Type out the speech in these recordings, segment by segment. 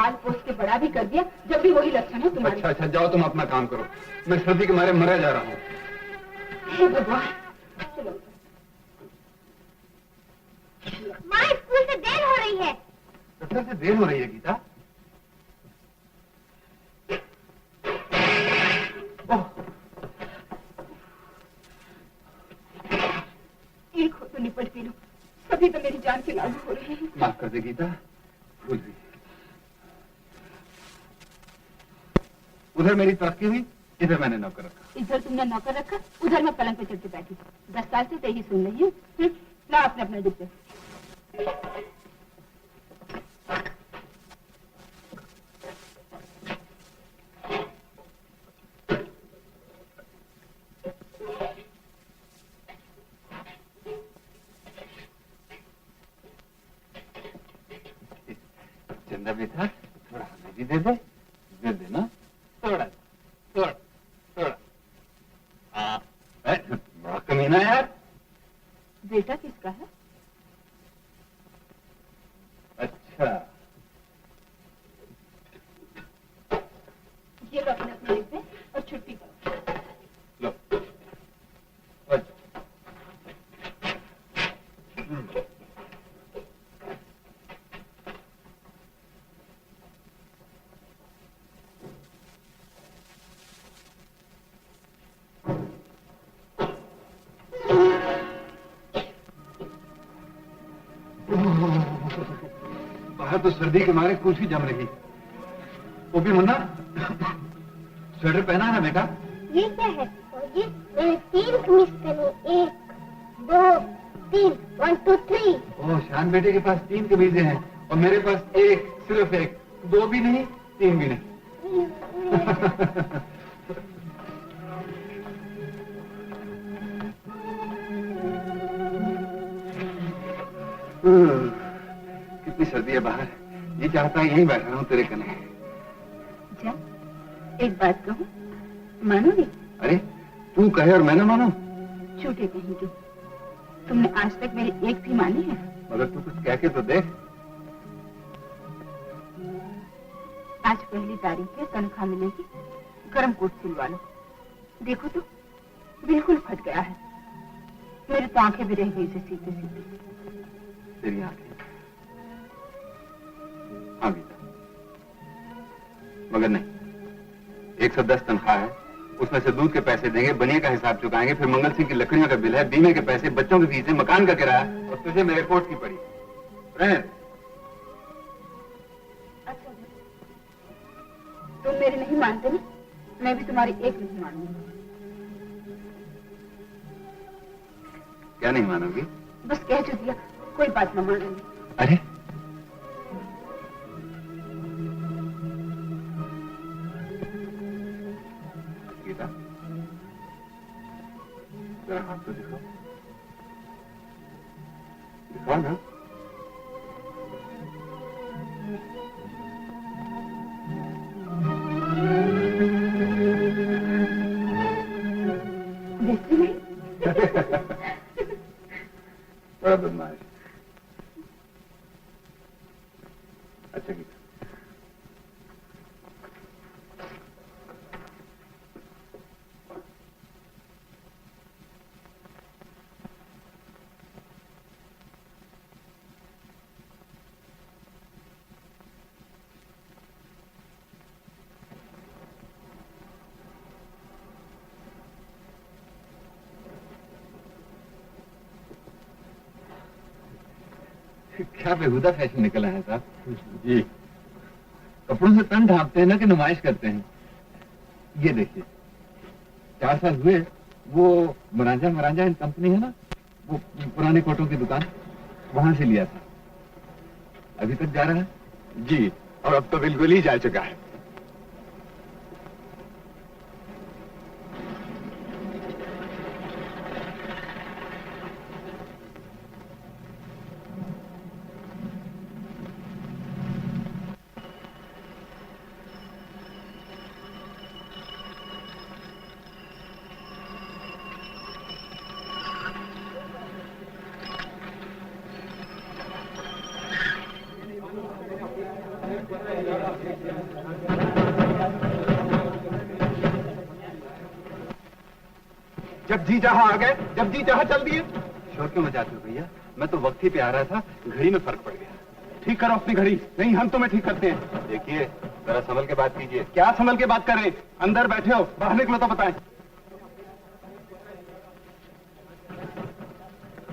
पाल पोस के बड़ा भी कर दिया, जब भी वही लक्षण है तुम्हारे। अच्छा अच्छा, जाओ तुम अपना काम करो, मैं सर्दी के मारे मरा जा रहा हूँ। हे भगवान, चलो। माँ, स्कूल से देर हो रही है। दफ्तर से देर हो रही है गीता? एक हो तो निपटती लो, सभी तो मेरी जान के लागू हो रहे हैं। माफ कर दे गीता, भूल गई। उधर मेरी तरक्की हुई, इधर मैंने नौकर रखा। इधर तुमने नौकर रखा, उधर मैं पलंग पे चढ़ के बैठी। 10 साल से यही सुन रही हूँ। ला अपने अपने डिब्बे। चंदा बेटा, थोड़ा हमें भी दे दे ना, थोड़ा थोड़ा थोड़ा। बड़ा कमीना यार। बेटा किसका है? अच्छा, ये लो अपने अपने डिब्बे और छुट्टी करो। लो। बाहर तो सर्दी के मारे कुल्फी जम रही। वो भी मुन्ना, स्वेटर पहना है ना बेटा? ये क्या है? और ये मैंने 3 कमीज पहनी, 1 2 3, 1 2 3। ओह, शान बेटे के पास 3 कमीजें हैं और मेरे पास एक, सिर्फ एक। 2 भी नहीं, 3 भी नहीं। कितनी सर्दी है बाहर, ये चाहता है यहीं बैठा रहूं तेरे कने। जा, एक बात कहूँ, मानोगे? अरे तू कहे और मैं ना मानूं? झूठे कहेंगे, तुमने आज तक मेरी एक भी मानी है? मगर तू कुछ कह के तो देख। आज पहली तारीख है, तनख्वाह मिलेगी, गर्म कोट सिलवा लो। देखो तो बिल्कुल फट गया है, मेरी तो आंखें भी रह गई से सीधे सीधे। तेरी आंखें? हाँ गीता, मगर नहीं, 110 तनख्वाह है, उसमें से दूध के पैसे देंगे, बनिए का हिसाब चुकाएंगे, फिर मंगल सिंह की लकड़ियों का बिल है, बीमे के पैसे, बच्चों की फीसें, मकान का किराया, और तुझे मेरे कोट की पड़ी। अच्छा, तुम मेरे नहीं मानते ना, मैं भी तुम्हारी एक नहीं मानूंगी। क्या नहीं मानोगी? बस कह जो दिया, कोई बात न मानूंगी। अरे गीता, जरा हाथ तो दिखाओ, दिखाओ ना। देखते नहीं? बड़ा बदमाश। अच्छा गीता, क्या बेहुदा फैशन निकला है साहब। जी, कपड़ों से तन ढांपते हैं ना कि नुमाइश करते हैं। ये देखिए, 4 साल हुए, वो मरांजा एंड कंपनी है ना, वो पुराने कोटों की दुकान, वहां से लिया था। अभी तक जा रहा है? जी, और अब तो बिल्कुल ही जा चुका है। जब जी चाहा आ गए, जब जी चाहा चल दिए। शोर क्यों मचाते हो भैया? मैं तो वक्त ही पे आ रहा था, घड़ी में फर्क पड़ गया। ठीक करो अपनी घड़ी, नहीं हम तुम्हें ठीक करते हैं। देखिए जरा संभल के बात कीजिए। क्या संभल के बात कर रहे? अंदर बैठे हो, बाहर निकलो तो बताएं।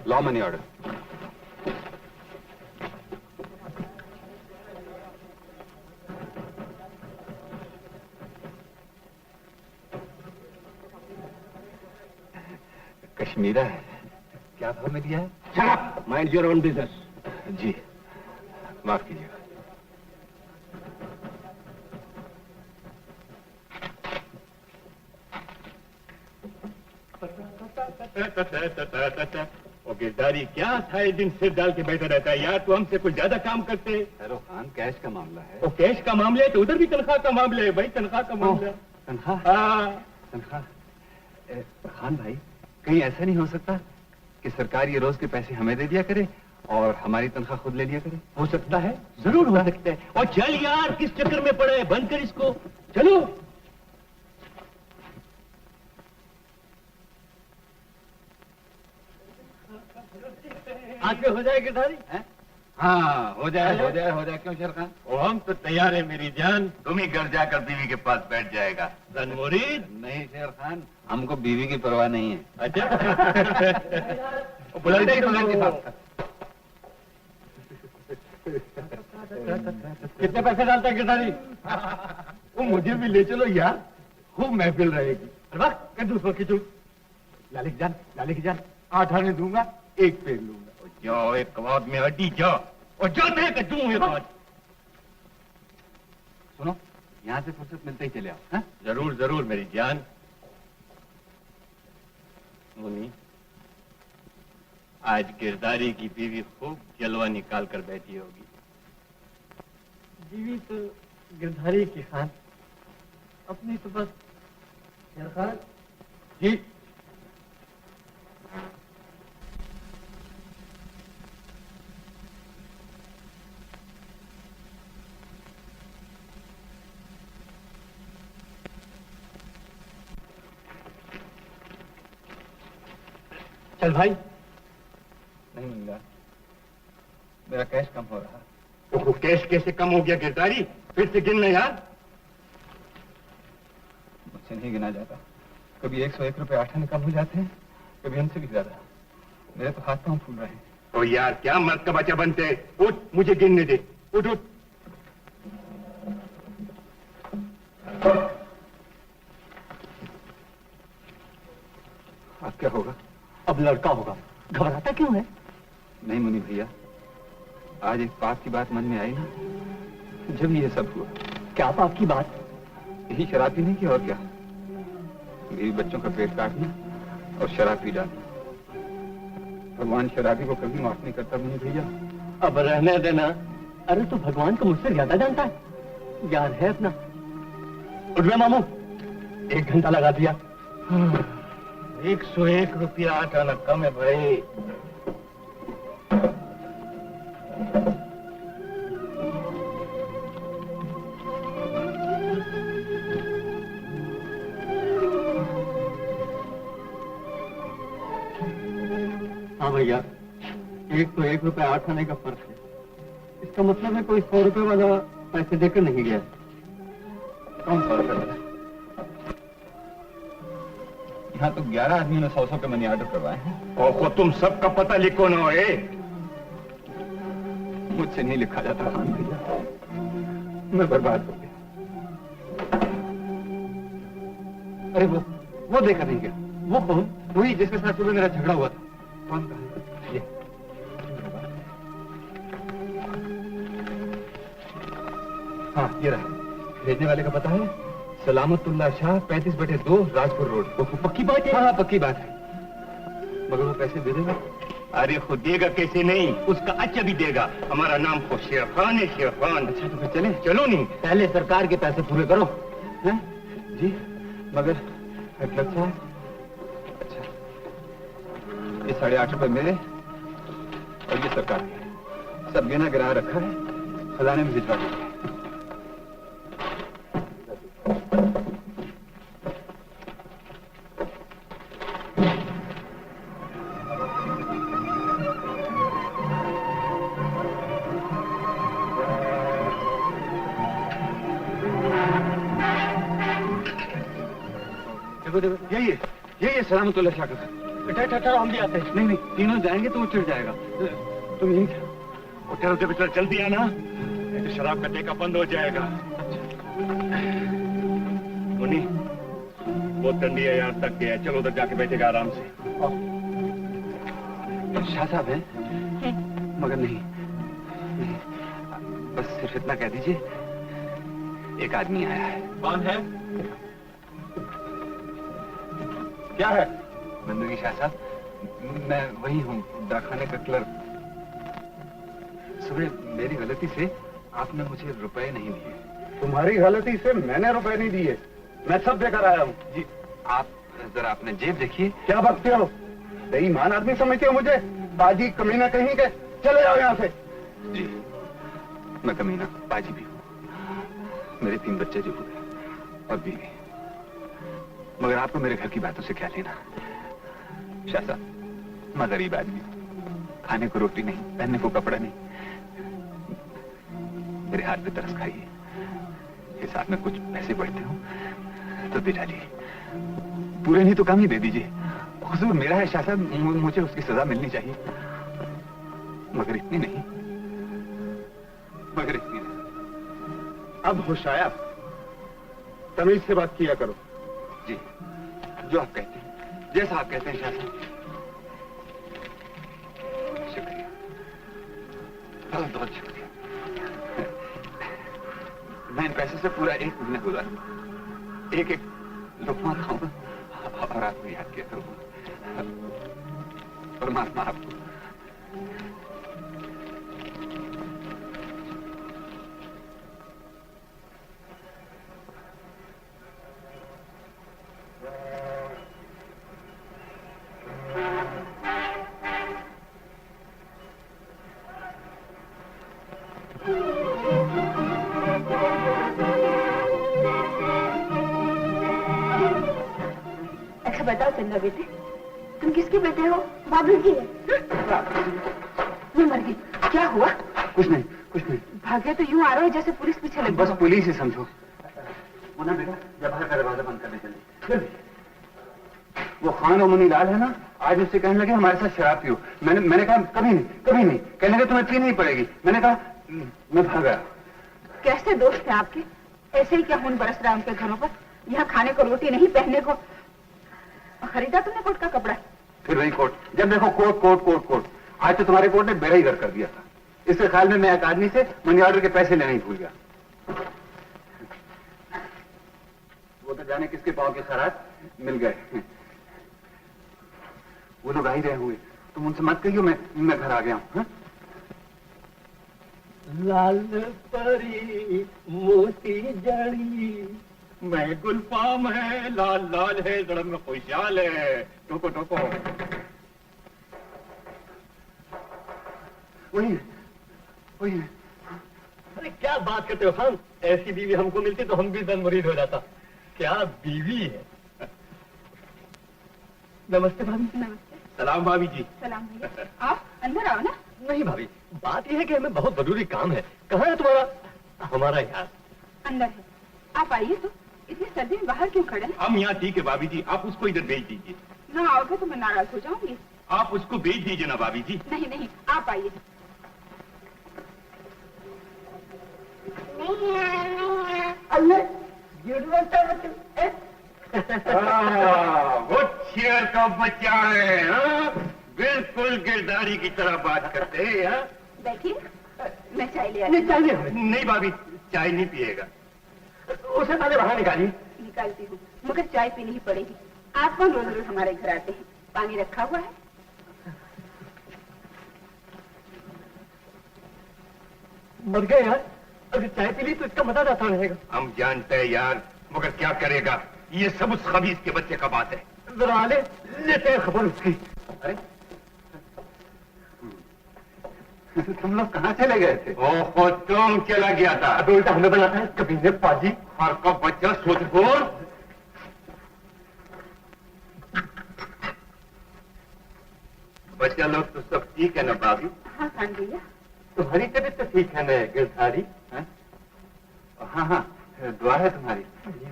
Law money order. कश्मीरा है, क्या भाव में दिया है? Shut up! Mind your own business. जी माफ कीजिएगा। ओ गिरदारी क्या सारे दिन सिर डाल के बैठा रहता है यार, तू हमसे कुछ ज्यादा काम करते है। हेलो खान, कैश का मामला है। ओ कैश का मामले है तो उधर भी तनख्वाह का मामला है भाई, तनख्वाह का मामला। तनख्वाह? हाँ तनख्वाह? खान भाई, कहीं ऐसा नहीं हो सकता कि सरकार ये रोज के पैसे हमें दे दिया करे और हमारी तनख्वाह खुद ले लिया करे? हो सकता है, जरूर हो सकता है। और चल यार, किस चक्कर में पड़ा है, बंद कर इसको, चलो। आगे हो जाए गिरधारी? हाँ हो जाए, हो जाए, हो जाए। क्यों शेर खान? ओ हम तो तैयार है मेरी जान। तुम ही घर जाकर बीवी के पास बैठ जाएगा। सन मुरीद? नहीं शेर खान, हमको बीवी की परवाह नहीं है। अच्छा बुला दे कितने पैसे डालता है गिरधारी? वो मुझे भी ले चलो यार, खूब महफिल रहेगी। वाह कंजूस मत खींचो। लालिक जान 8 आने दूंगा, 1 पेड़ लूंगा। जाओ एक कबाब में हड्डी जाओ, और जो मैं कहता हूँ ये बात। सुनो, यहाँ से फुर्सत मिलते ही चले आओ। हाँ? जरूर जरूर मेरी जान। मुनी, आज गिरदारी की बीवी खूब जलवा निकाल कर बैठी होगी। बीवी तो गिरधारी की खान, अपनी तो बस शेर खान। जी चल भाई। नहीं मिल रहा, मेरा कैश कम हो रहा। तो कैश कैसे कम हो गया गिरदारी? फिर से गिनना यार। मुझसे नहीं गिना जाता। कभी 101 रुपए 8 आने कम हो जाते हैं, कभी हमसे भी ज्यादा। मेरे तो हाथ पांव फूल रहे हैं। ओ यार क्या मर्द का बच्चा बनते हैं। उठ, मुझे गिनने दे। उठ उठ। अब क्या होगा? अब लड़का होगा, घबराता क्यों है? नहीं मुनि भैया, आज एक पाप की बात मन में आई ना, जब ये सब हुआ। क्या पाप की बात? यही शराब पीने की, और क्या। मेरी बच्चों का पेट काटना और शराब पी डालना। भगवान शराबी को कभी माफ नहीं करता मुनि भैया। अब रहने देना। अरे तो भगवान को मुझसे ज्यादा जानता है, याद है अपना। उठ गए मामू, 1 घंटा लगा दिया। 101 रुपया 8 आना कम है भाई। हाँ भैया, 1 तो 1 रुपया 8 आने का फर्क है। इसका मतलब है कोई 100 रुपए वाला पैसे देकर नहीं गया। कौन 100 रुपए वाला? यहाँ तो 11 आदमियों ने 100 के मनी ऑर्डर करवाए हैं। और तुम सबका पता लिखो ना है। मुझसे नहीं लिखा जाता खान भैया, मैं बर्बाद हो गया। अरे वो देखा नहीं क्या? वो कौन? वही जिसके साथ सुबह मेरा झगड़ा हुआ था। कौन कहा? ये हाँ ये रहा। भेजने वाले का पता है? सलामतुल्लाह शाह 35/2 राजपुर रोड। पक्की बात है? हाँ पक्की बात है। मगर वो पैसे दे देगा? अरे खुद देगा कैसे नहीं, उसका अच्छा भी देगा। हमारा नाम तो शेर खान है, शेर खान। अच्छा तो फिर चले? चलो नहीं, पहले सरकार के पैसे पूरे करो। हैं? जी मगर मतलब साहब, अच्छा ये 8.5 रुपए मेरे और ये सरकार के, सब गिना गिरा रखा है, खजाने में भिजवा दीजिए। देखो देखो, यही सलामतुल्लाह शाह का घर। ठहरो, हम भी आते हैं। नहीं, तीनों जाएंगे तो वो चिढ़ जाएगा। तुम यहीं ठहरो। उधर उधर बेटा जल्दी आना, नहीं तो शराब का ठेका बंद हो जाएगा। मुन्नी, बहुत ठंडी है यार, तक गया है। चलो उधर जाके बैठेगा आराम से। शाह साहब हैं? मगर नहीं, बस सिर्फ इतना कह दीजिए, एक आदमी आया है। कौन है? क्या है? बंदगी शाह साहब, मैं वही हूँ, डाकखाने का क्लर्क। सुबह मेरी गलती से आपने मुझे रुपए नहीं दिए। तुम्हारी गलती से मैंने रुपए नहीं दिए, मैं सब देकर आया हूँ। जी, आप जरा अपने जेब देखिए। क्या बकते हो? बेईमान आदमी समझते हो मुझे? बाजी कमीना कहीं के, चले जाओ यहाँ से। जी, मैं कमीना बाजी भी हूँ। मेरे 3 बच्चे जो हुए और बीवी, मगर आपको मेरे घर की बातों से क्या लेना? शाह साहब, मैं गरीब आदमी हूँ, खाने को रोटी नहीं, पहनने को कपड़ा नहीं। मेरे हाथ पे तरस खाइए, हिसाब में कुछ पैसे बढ़ते हो तो दे डालिए, पूरे नहीं तो कम ही दे दीजिए। कसूर मेरा है शाह साहब, मुझे उसकी सजा मिलनी चाहिए, मगर इतनी नहीं, मगर इतनी नहीं। अब होश आया? तमीज से बात किया करो। जी, जो आप कहते हैं, जैसा आप कहते हैं शाह साहब। शुक्रिया, बहुत बहुत शुक्रिया। मैं इन पैसों से पूरा 1 महीना गुजारूंगा, एक लुकमा खाऊंगा और आपको याद किया करूंगा। परमात्मा आपको बताओ चंदा बेटे, तुम किसके बेटे हो? बाबू जी है। मैं मर गई। क्या हुआ? कुछ नहीं, कुछ नहीं। भागे तो यूं आ रहे हो जैसे पुलिस पीछे लगी। बस पुलिस ही समझो। मुन्ना बेटा, जब बाहर का दरवाजा बंद करने चले। वो खान और मुनी लाल है ना, आज उससे कहने लगे हमारे साथ शराब पियो। मैंने कहा कभी नहीं, कभी नहीं। कहने लगे तुम्हें पीनी ही पड़ेगी। मैंने कहा मैं भाग गया। कैसे दोस्त हैं आपके? ऐसे ही क्या खून बरस रहा है उनके घरों पर? यहाँ खाने को रोटी नहीं, पहनने को। खरीदा तुमने कोट का कपड़ा? फिर वही कोट, जब देखो कोट कोट कोट कोट। आज तो तुम्हारे कोट ने बेड़ा ही कर दिया था। इसके ख्याल में मैं एक आदमी से मनी ऑर्डर के पैसे लेने ही भूल गया। वो तो जाने किसके पांव के खराट मिल गए। वो लोग आ ही रहे हुए, तुम उनसे मत कहियो मैं घर आ गया हूँ। लाल परी मोती जड़ी, मैं गुलफाम है, लाल लाल है, जड़म में खुशहाल है। टोको टोको। वही वही। अरे क्या बात करते हो खान, ऐसी बीवी हमको मिलती तो हम भी दन मुरीद हो जाता। क्या बीवी है। नमस्ते भाभी। नमस्ते। सलाम भाभी जी। सलाम भैया। आओ अंदर आओ ना। नहीं भाभी, बात यह है कि हमें बहुत जरूरी काम है। कहाँ है तुम्हारा हमारा यार? अंदर है, आप आइए। तो इतनी सर्दी में बाहर क्यों खड़े हैं? हम यहाँ ठीक है भाभी जी, आप उसको इधर भेज दीजिए। ना आओगे तो मैं नाराज हो जाऊंगी। आप उसको भेज दीजिए ना भाभी जी। नहीं नहीं, आप आइए। अल्लाह वो शेर का बच्चा है, हाँ? बिल्कुल गिरदारी की तरह बात करते हैं। हाँ? बैठिए, मैं चाय ले आई। नहीं भाभी, चाय नहीं पिएगा। उसे पहले बाहर निकालिए। निकालती हूँ, मगर चाय पीनी ही पड़ेगी। आप कौन रोज रोज हमारे घर आते हैं? पानी रखा हुआ है। मर गए यार, अगर चाय पी ली तो इसका मजा जाता रहेगा। हम जानते हैं यार, मगर क्या करेगा, ये सब उस खबीज के बच्चे का बात है। जरा लेते हैं खबर उसकी। अरे तुम लोग कहाँ चले गए थे? ओहो, तुम चला गया था। अभी उल्टा हमें बनाता है कभी पाजी। और का बच्चा सूदखोर। बच्चा लोग तो सब ठीक है ना भाभी? हाँ खान भैया। तुम्हारी तबीयत तो ठीक है ना गिरधारी? हाँ हाँ, दुआ है तुम्हारी।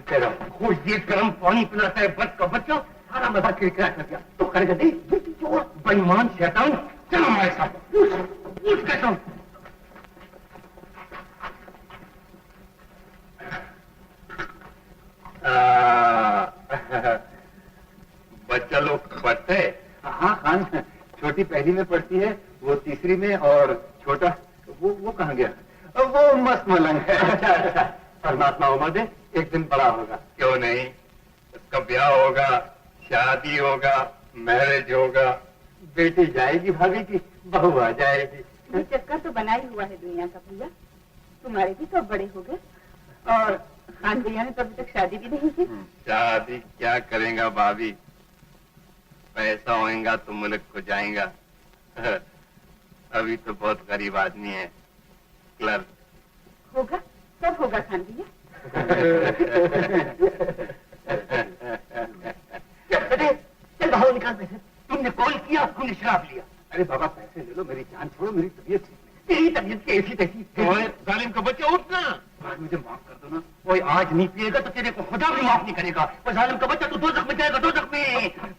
तेरा वो ये गर्म पानी पिलाता है बच का बच्चा, सारा मजा किरकिरा कर दिया। तो करेगा दे बेईमान शैतान, चल हमारे साथ उठ कैसा। बच्चा लोग पढ़ते हैं? हाँ खान, छोटी पहली में पढ़ती है, वो तीसरी में, और छोटा वो कहाँ गया? वो मस्त मलंग है। अच्छा अच्छा, परमात्मा उम्र दे, एक दिन बड़ा होगा। क्यों नहीं, उसका ब्याह होगा, शादी होगा, मैरिज होगा, बेटी जाएगी भाभी की, बहू आ जाएगी। ये चक्कर तो बना ही हुआ है दुनिया का भैया। तुम्हारे भी तो बड़े हो गए, और खान भैया ने तो अभी तक शादी भी नहीं की। शादी क्या करेगा भाभी, पैसा होएगा तो मुल्क को जाएगा। अभी तो बहुत गरीब आदमी है, क्लर्क। होगा, सब होगा खान भैया। चल बाहर निकाल पैसे। तुमने कॉल किया, हमने शराब लिया। अरे बाबा पैसे ले लो, मेरी जान छोड़ो, मेरी तबीयत ठीक नहीं। तेरी तबीयत कैसी तैसी। जालिम का बच्चा उठना, मुझे माफ कर दो ना। कोई आज नहीं पिएगा तो तेरे को खुदा भी माफ नहीं करेगा। वो जालिम का बच्चा, तू दो जख्म में जाएगा, दो जख्म में।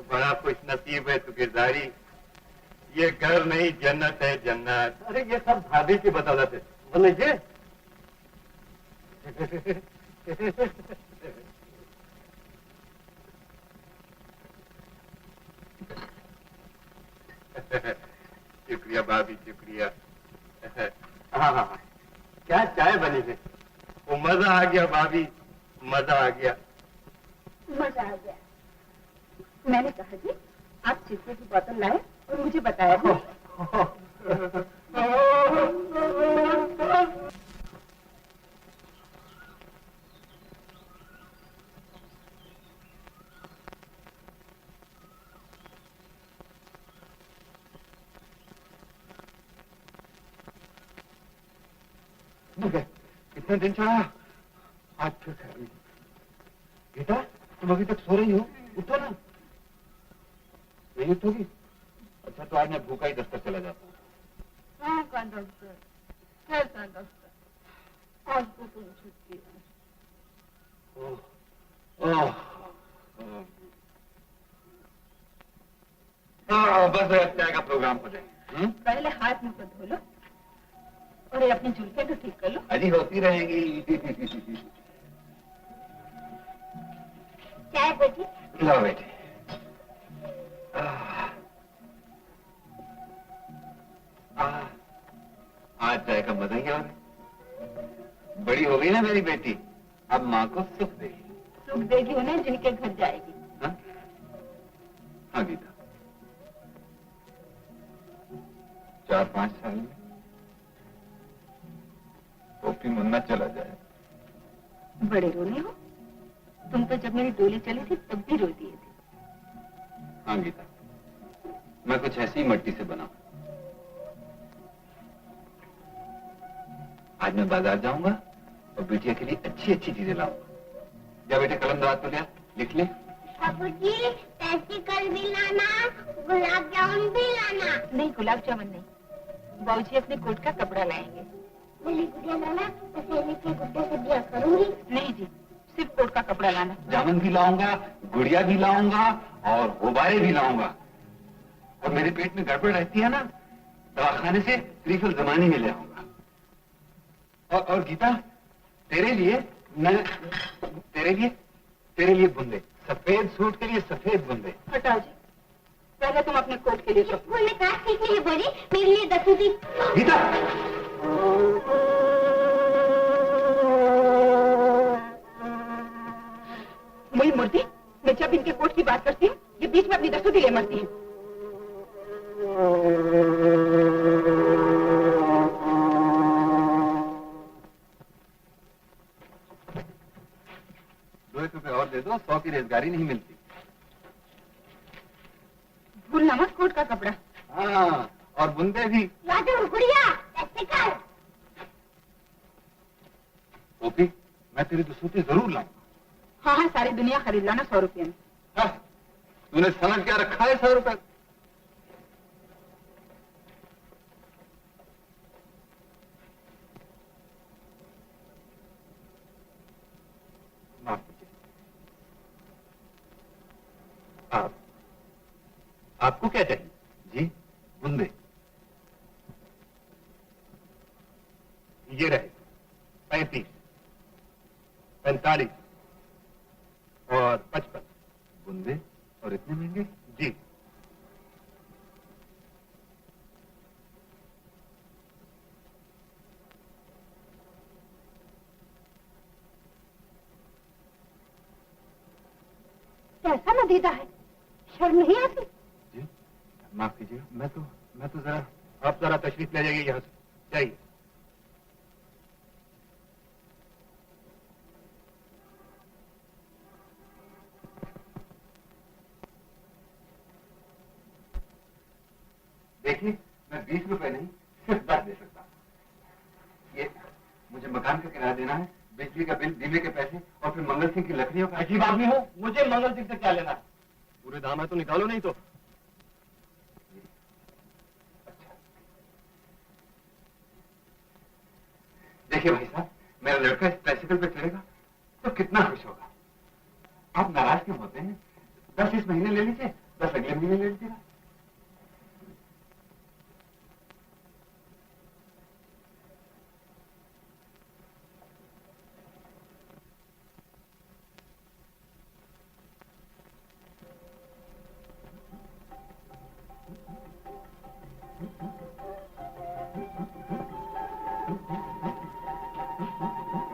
बड़ा खुश नसीब है तू किरदारी, ये घर नहीं जन्नत है जन्नत। अरे ये सब भाभी की बदौलत है, बोले ये शुक्रिया भाभी, शुक्रिया। हाँ हाँ हाँ, क्या चाय बनी है। वो मजा आ गया भाभी, मजा आ गया। मजा आ गया। मैंने कहा जी आप शीशे की बोतल लाए और मुझे बताया भी नहीं। इतने दिन चढ़ा, आज फिर खैर नहीं। बेटा तुम अभी तक सो रही हो, उठो ना। नहीं उठोगी? अच्छा तो आज मैं भूखा ही दफ्तर चला जाता हूँ। हाँ डॉक्टर, कैसा डॉक्टर, आज तो तुम छुट्टी है। बस चाय का प्रोग्राम हो जाए। पहले हाथ मुंह को धो लो और ये अपनी जुल्फे तो ठीक कर लो। अजी होती रहेगी। चाय बेटी। लो बेटे। आज चाय का मजा ही और है। बड़ी हो गई ना मेरी बेटी, अब माँ को सुख देगी। सुख देगी उन्हें जिनके घर जाएगी। हाँ? हाँ गीता, 4-5 साल में पोपी मुन्ना चला जाए। बड़े रोने हो तुम तो, जब मेरी डोली चली थी तब भी रो दिए थे। हाँ गीता, मैं कुछ ऐसी मट्टी से बना। आज मैं बाजार जाऊंगा और बिटिया के लिए अच्छी अच्छी चीजें लाऊंगा। जा बेटे कलम दवात तो लिया, लिख ले। बाबूजी पैसे कल भी लाना, गुलाब जामुन भी लाना। नहीं गुलाब जामुन नहीं, बाबूजी अपने कोट का कपड़ा लाएंगे। बोली गुड़िया लाना, तो सहेली के गुड्डे से ब्याह करूंगी। नहीं जी, सिर्फ कोट का कपड़ा लाना। जामुन भी लाऊंगा, गुड़िया भी लाऊंगा और गुब्बारे भी लाऊंगा। और मेरे पेट में गड़बड़ रहती है ना, दवाखाने से रिफल जमानी में ले आऊंगा। और गीता तेरे लिए मैं तेरे लिए बुंदे, सफेद सूट के लिए सफेद बुंदे। हटाओ जी, पहले तुम अपने कोट के लिए ये फूल ने कहा सीखने लिए बोली, मेरे लिए दसूदी। गीता मुई मूर्ति, मैं जब इनके कोट की बात करती हूँ ये बीच में अपनी दसूदी ले मरती है। ₹2 और दे दो, 100 की रेजगारी नहीं मिलती। भूलना मत कोट का कपड़ा। हाँ, और बुंदे भी। राजू गुड़िया पैसे कर। ओपी, मैं तेरी दसूती जरूर लाऊंगा। हाँ हाँ, सारी दुनिया खरीद लाना 100 रुपये में। हाँ, तूने समझ क्या रखा है 100 रुपए? आपको क्या चाहिए? जी बुंदे। ये रहे 35, 45 और 55। बुंदे और इतने महंगे? जी। कैसा नदीदा है, शर्म नहीं आती? जी माफ कीजिएगा, मैं तो जरा। आप जरा तशरीफ ले जाइए यहाँ से, जाइए। देखिए मैं 20 रुपए नहीं सिर्फ 10 दे सकता हूँ। ये मुझे मकान का किराया देना है, बिजली का बिल, बीमे के पैसे और फिर मंगल सिंह की लकड़ियों का। अजीब आदमी हो, मुझे मंगल सिंह से क्या लेना है? पूरे दाम है तो निकालो, नहीं तो। अच्छा देखिए भाई साहब, मेरा लड़का इस ट्राइसिकल पे चलेगा तो कितना खुश होगा। आप नाराज क्यों होते हैं? 10 इस महीने ले लीजिए, 10 अगले महीने ले लीजिएगा।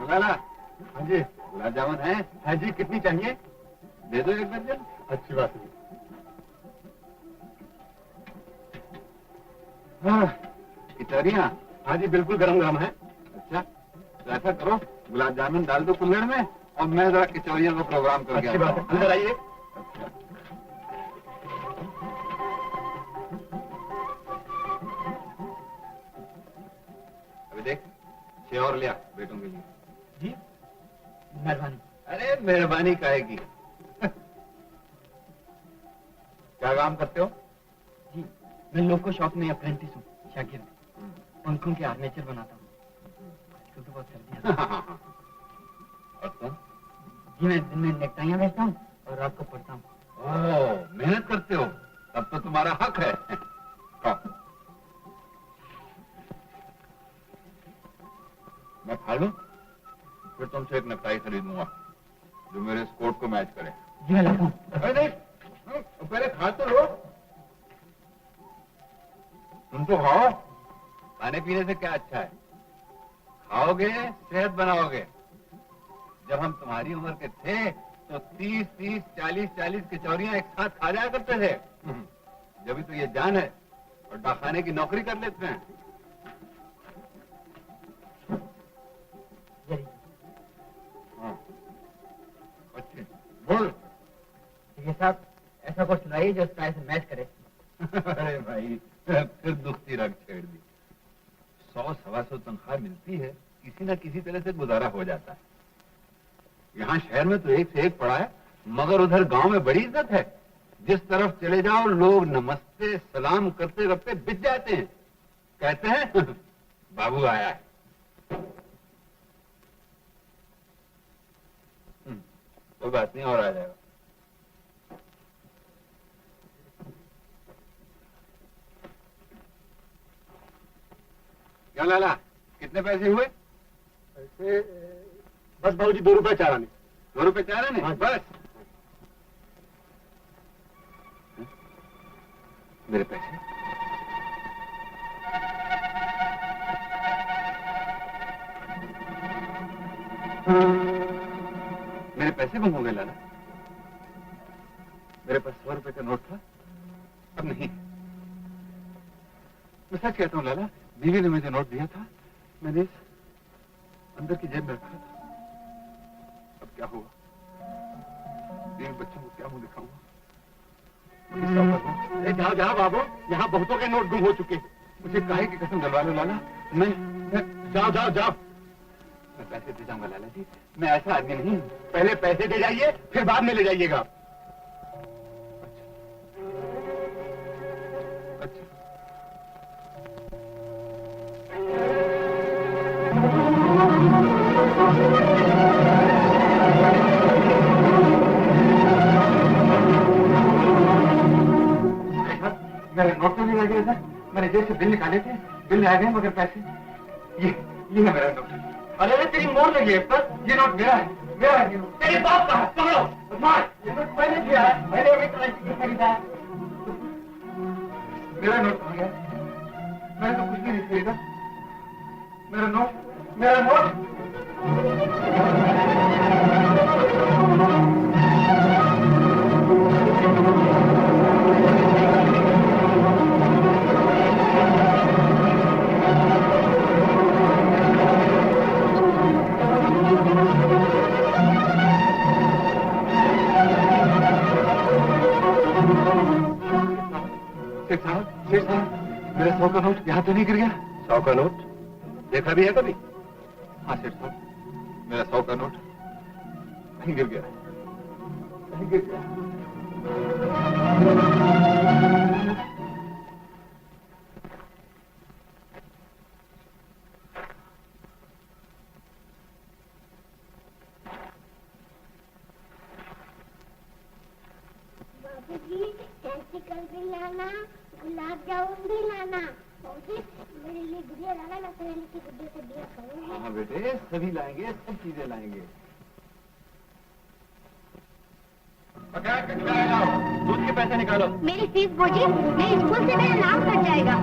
लाला, हाँ जी। गुलाब जामुन है? हाँ जी, कितनी चाहिए? दे दो एक दर्जन। अच्छी बात है। हाँ, कचौरियाँ? हाँ जी, बिल्कुल गरम गरम है। अच्छा तो ऐसा करो, गुलाब जामुन डाल दो कुल्हड़ में और मैं जरा कचौरियों का प्रोग्राम करके अच्छी बात है, अंदर आइए। अच्छा अभी देख, 6 और लिया बेटों के लिए। जी मेहरबानी। अरे मेहरबानी काहे की। क्या काम करते हो? जी मैं लोको शॉप में अप्रेंटिस हूँ, शागिर्द। पंखों के आर्मेचर बनाता हूँ। आजकल तो बहुत सर्दी है। और तुम? जी मैं दिन में नेकटाइयाँ बेचता हूँ और रात को पढ़ता हूँ। ओह, मेहनत करते हो, तब तो तुम्हारा हक है। खाओ। मैं खा लूं, फिर तुमसे एक नेकटाई खरीदूंगा जो मेरे इस कोट को मैच करे। जी मैं लाता हूँ। अरे नहीं, पहले खा तो लो। तुम तो खाओ, खाने पीने से क्या अच्छा है? खाओगे सेहत बनाओगे। जब हम तुम्हारी उम्र के थे तो 30-30, 40-40 कचौरियां एक साथ खा जाया करते थे। जब तो ये जान है और डाखाने की नौकरी कर लेते हैं। हाँ, अच्छी बोल। ये साहब ऐसा कुछ सुनाइए जो स्टाइल से मैच करे। अरे भाई, फिर दुखती रग छेड़ दी। 100-125 तनख्वाह मिलती है, किसी न किसी तरह से गुजारा हो जाता है। यहाँ शहर में तो एक से एक पड़ा है, मगर उधर गांव में बड़ी इज्जत है। जिस तरफ चले जाओ लोग नमस्ते सलाम करते करते बिछ जाते हैं। कहते हैं बाबू आया है। कोई बात नहीं, और आ जाएगा। क्या लाला, कितने पैसे हुए? ऐसे बस बाबूजी 2 रुपए 4 आने। 2 रुपए 4 आने? हाँ। बस। मेरे पैसे? मेरे पैसे गुम हो गए लाला। मेरे पास 100 रुपए का नोट था, अब नहीं। मैं सच कहता हूँ लाला, बीवी ने मुझे नोट दिया था, मैंने इस अंदर की जेब में रखा था। अब क्या होगा? बीवी बच्चों को क्या मुंह दिखाऊंगा? जाओ जाओ बाबू, यहाँ बहुतों के नोट गुम हो चुके हैं। मुझे काहे की कसम दिलवा लो लाला। मैं जाओ जाओ जाओ। मैं पैसे दे जाऊंगा लाला जी, मैं ऐसा आदमी नहीं हूँ। पहले पैसे दे जाइए, फिर बाद में ले जाइएगा। अच्छा मैंने जेब से बिल निकाले थे, बिल में आ गए मगर पैसे। ये है मेरा नोट। अरे तेरी मोर लगी है पर। ये नोट मेरा है, मेरा है ये नोट। तेरे बाप का है, पकड़ो। मार। ये नोट मैंने दिया है, मैंने अभी तक खरीदा है। मेरा नोट कहाँ गया? मैंने तो कुछ भी नहीं खरीदा। मेरा नोट, मेरा नोट। सेठ साहब, मेरा 100 का नोट यहाँ तो नहीं गिर गया? 100 का नोट देखा भी है कभी? हाँ सेठ साहब, मेरा 100 का नोट कहीं गिर गया, कहीं गिर गया। बाबूजी, सेंटिकल भी लाना, गुलाब जामुन भी लाना। बाबूजी, मेरे लिए गुड़िया लाना, मैं सहेली की गुड़िया से बिया करूंगी। हाँ बेटे, सभी लाएंगे, सब चीजें लाएंगे। दूध के पैसे निकालो। मेरी फीस बोझी, मेरे स्कूल से मेरा नाम कट जाएगा।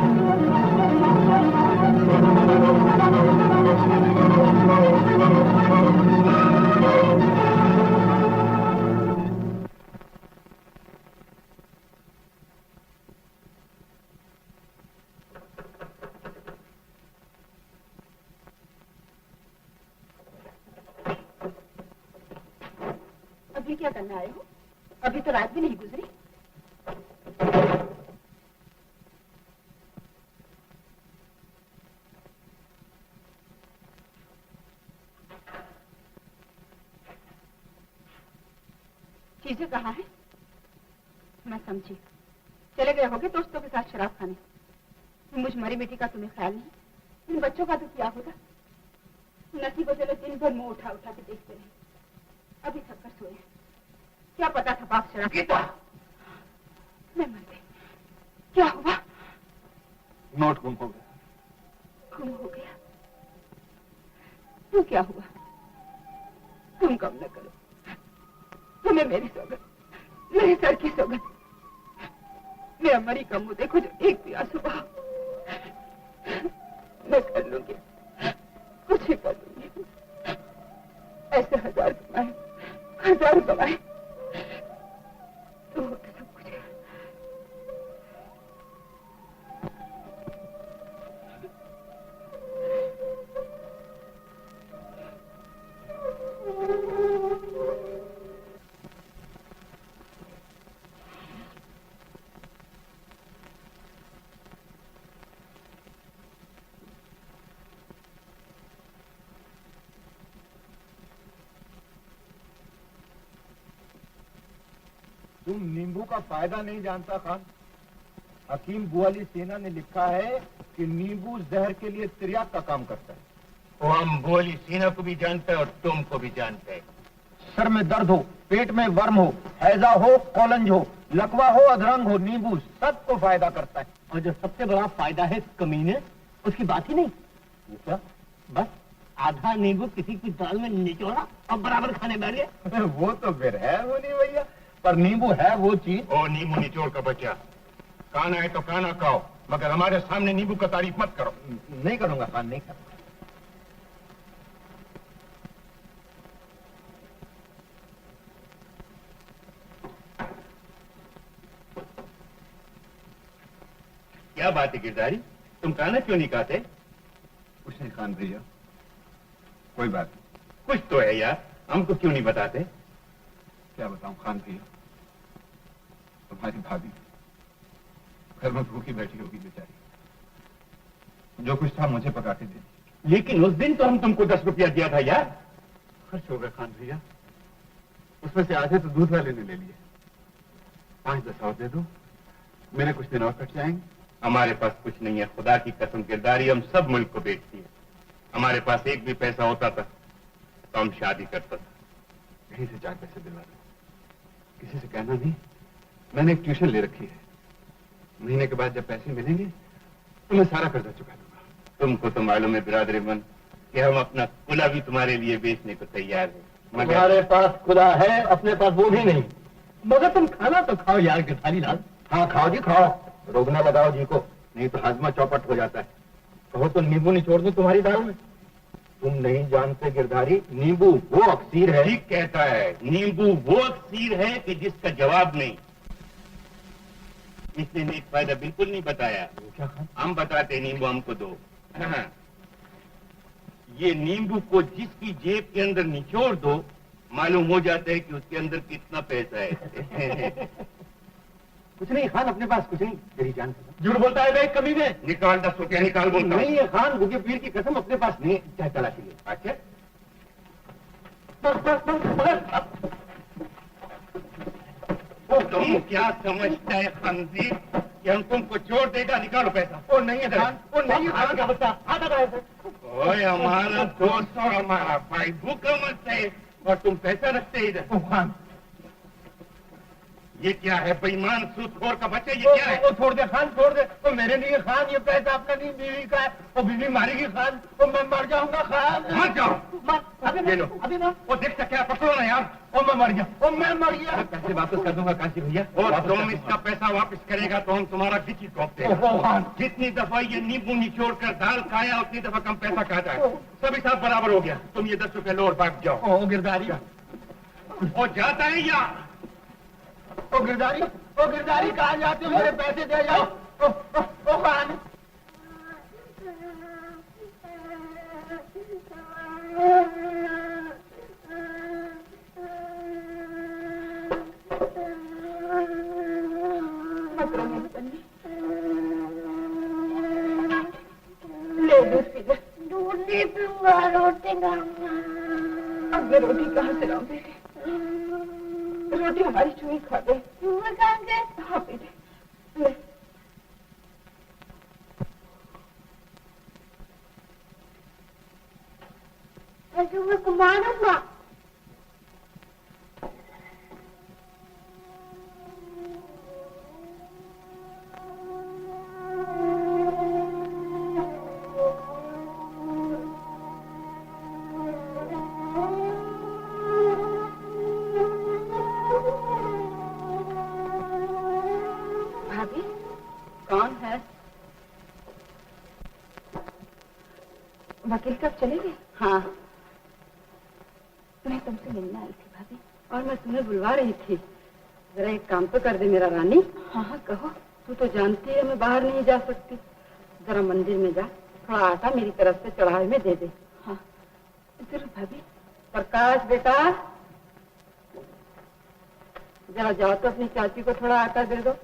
अभी क्या करना आए हो? अभी तो रात भी नहीं गुजरी। चीजें कहाँ हैं? मैं समझी, चले गए होगे दोस्तों के साथ शराब खाने। मुझ मरी बेटी का तुम्हें ख्याल नहीं। इन बच्चों का तो क्या होगा? नसीब को चलो दिन भर मुंह उठा उठा के देखते रहे, अभी थक कर सोए। क्या पता था बाप शराब पीता। मैं मर गई। क्या हुआ? नोट गुम हो गया। गुम हो गया? तो क्या हुआ? तुम कम न करो, तुम्हें मेरी सौगंध, मेरे सर की सौगंध। मेरा मरी का मुंह देखो, जो एक भी आंसू बहा। मैं कर लूंगी, कुछ ही कर लूंगी। ऐसे 1000 कमाए, 1000 कमाए तो होता सब कुछ है। तुम नींबू का फायदा नहीं जानता खान। हकीम बुआली सेना ने लिखा है कि नींबू जहर के लिए तिर्याक का काम करता है। वो हम बोली सीना को भी जानते हैं और तुमको भी जानते हैं। सर में दर्द हो, पेट में वर्म हो, हैजा हो, कॉलंज हो, लकवा हो, अधरंग हो, नींबू सबको फायदा करता है। और जो सबसे बड़ा फायदा है कमीने, उसकी बात ही नहीं। क्या? बस आधा नींबू किसी की दाल में निचोड़ा और बराबर खाने बैठ गए। वो तो फिर है वो नहीं भैया, पर नींबू है वो चीज। ओ नींबू निचोड़ का बच्चा, खाना है तो खाना खाओ, मगर हमारे सामने नींबू का तारीफ मत करो। नहीं करूंगा खान, नहीं करूंगा। क्या बात है गिरधारी, तुम खाना क्यों नहीं खाते? कुछ नहीं खान भैया, कोई बात नहीं। कुछ तो है यार, हमको क्यों नहीं बताते? क्या बताऊं खान भैया, तुम्हारी भाभी घर में भूखी बैठी होगी बेचारी, जो कुछ था मुझे पका के दे। लेकिन उस दिन तो हम तुमको 10 रुपया दिया था यार। खर्च हो गए खान भैया, उसमें से आधे तो दूध वाले ने ले लिए। 5-10 और दे दो, मेरे कुछ दिन और कट जाएंगे। हमारे पास कुछ नहीं है, खुदा की कसम गिरधारी, हम सब मुल्क को बेचती है। हमारे पास एक भी पैसा होता था तो हम शादी करता था। कहीं से 4 पैसे दिला दो, किसी से कहना नहीं। मैंने एक ट्यूशन ले रखी है, महीने के बाद जब पैसे मिलेंगे तो मैं सारा कर्जा चुका दूंगा। तुमको तो मालूम है बिरादरीमन कि हम अपना कुला भी तुम्हारे लिए बेचने को तैयार है, मगर तुम्हारे पास खुदा है, अपने पास वो भी नहीं। मगर तुम खाना तो खाओ यार गिरधारी लाल। हाँ खाओ जी खाओ, रोगना लगाओ जी को, नहीं तो हाजमा चौपट हो जाता है। कहो तो नींबू निचोड़ दूं तुम्हारी दाल में। तुम नहीं जानते गिरधारी, नींबू वो अक्सीर है। ठीक कहता है, नींबू वो अक्सीर है कि जिसका जवाब नहीं। इसने नेक फायदा बिल्कुल नहीं बताया। क्या खान? हम बताते नींबू हमको दो। हाँ। ये नींबू को जिसकी जेब के अंदर निचोड़ दो, मालूम हो जाता है कि उसके अंदर कितना पैसा है। कुछ नहीं खान, अपने पास कुछ नहीं, तेरी जान से। झूठ बोलता है भाई कभी में। निकाल 10 रुपया निकाल बोलता हूं। नहीं है खान, बुगे पीर की कसम अपने पास नहीं, चाहे तलाशी ले। अच्छा तुम क्या समझता है खंजीर कि हम तुमको छोड़ देगा? निकालो पैसा। वो नहीं है खान, वो नहीं है खान। क्या बच्चा आता था ऐसे। ओए हमारा दोस्त और हमारा भाई भूखा मत है और तुम पैसा रखते हैं इधर। ओ खान, ये क्या है बेईमान सूदखोर का बच्चा? ये क्या है? वो छोड़ दे खान, छोड़ दे। वो मेरे लिए खान, ये पैसा आपका नहीं, बीवी का है। वो बीवी मारेगी खान, वो मैं मर जाऊंगा खान। मर जाओ। अभी ये लो। अभी ना, वो देखता क्या, पकड़ो ना यार। ओ मैं मर गया, ओ मैं मर गया। पैसे वापस कर दूंगा काशी भैया। और तुम इसका पैसा वापस करेगा तो हम तुम्हारा गिची तोप देगा। ओ खान, जितनी दफा ये नींबू निचोड़ कर दाल खाया उतनी दफा कम पैसा खाता है। सब हिसाब बराबर हो गया। तुम ये 10 रुपए लो और भाग जाओ। ओ गिरधारी, और जाता है या ओ गिरधारी, ओ गिरधारी कहाँ जाते हो? मेरे पैसे दे जाओ। ओ खान, मत रो मेरी बन्नी, ले दूध पी ले। दूध नहीं पीऊंगा, रोटी खाऊंगा। अब मैं रोटी कहाँ से लाऊं बेटे? रोटी हमारी चूही खा गई। चूहे खा गए? हाँ बेटे, ले। मैं चूहे को मारूंगा। भाभी, कौन है? वकील साहब चले गए? हाँ, मैं तुमसे मिलने आई थी भाभी। और मैं तुम्हें बुलवा रही थी। जरा एक काम तो कर दे मेरा रानी। हाँ हाँ कहो। तू तो जानती है मैं बाहर नहीं जा सकती। जरा मंदिर में जा, थोड़ा आटा मेरी तरफ से चढ़ावे में दे दे। हाँ जरूर भाभी। प्रकाश बेटा, जरा जाओ तो अपनी चाची को थोड़ा आटा दे दो।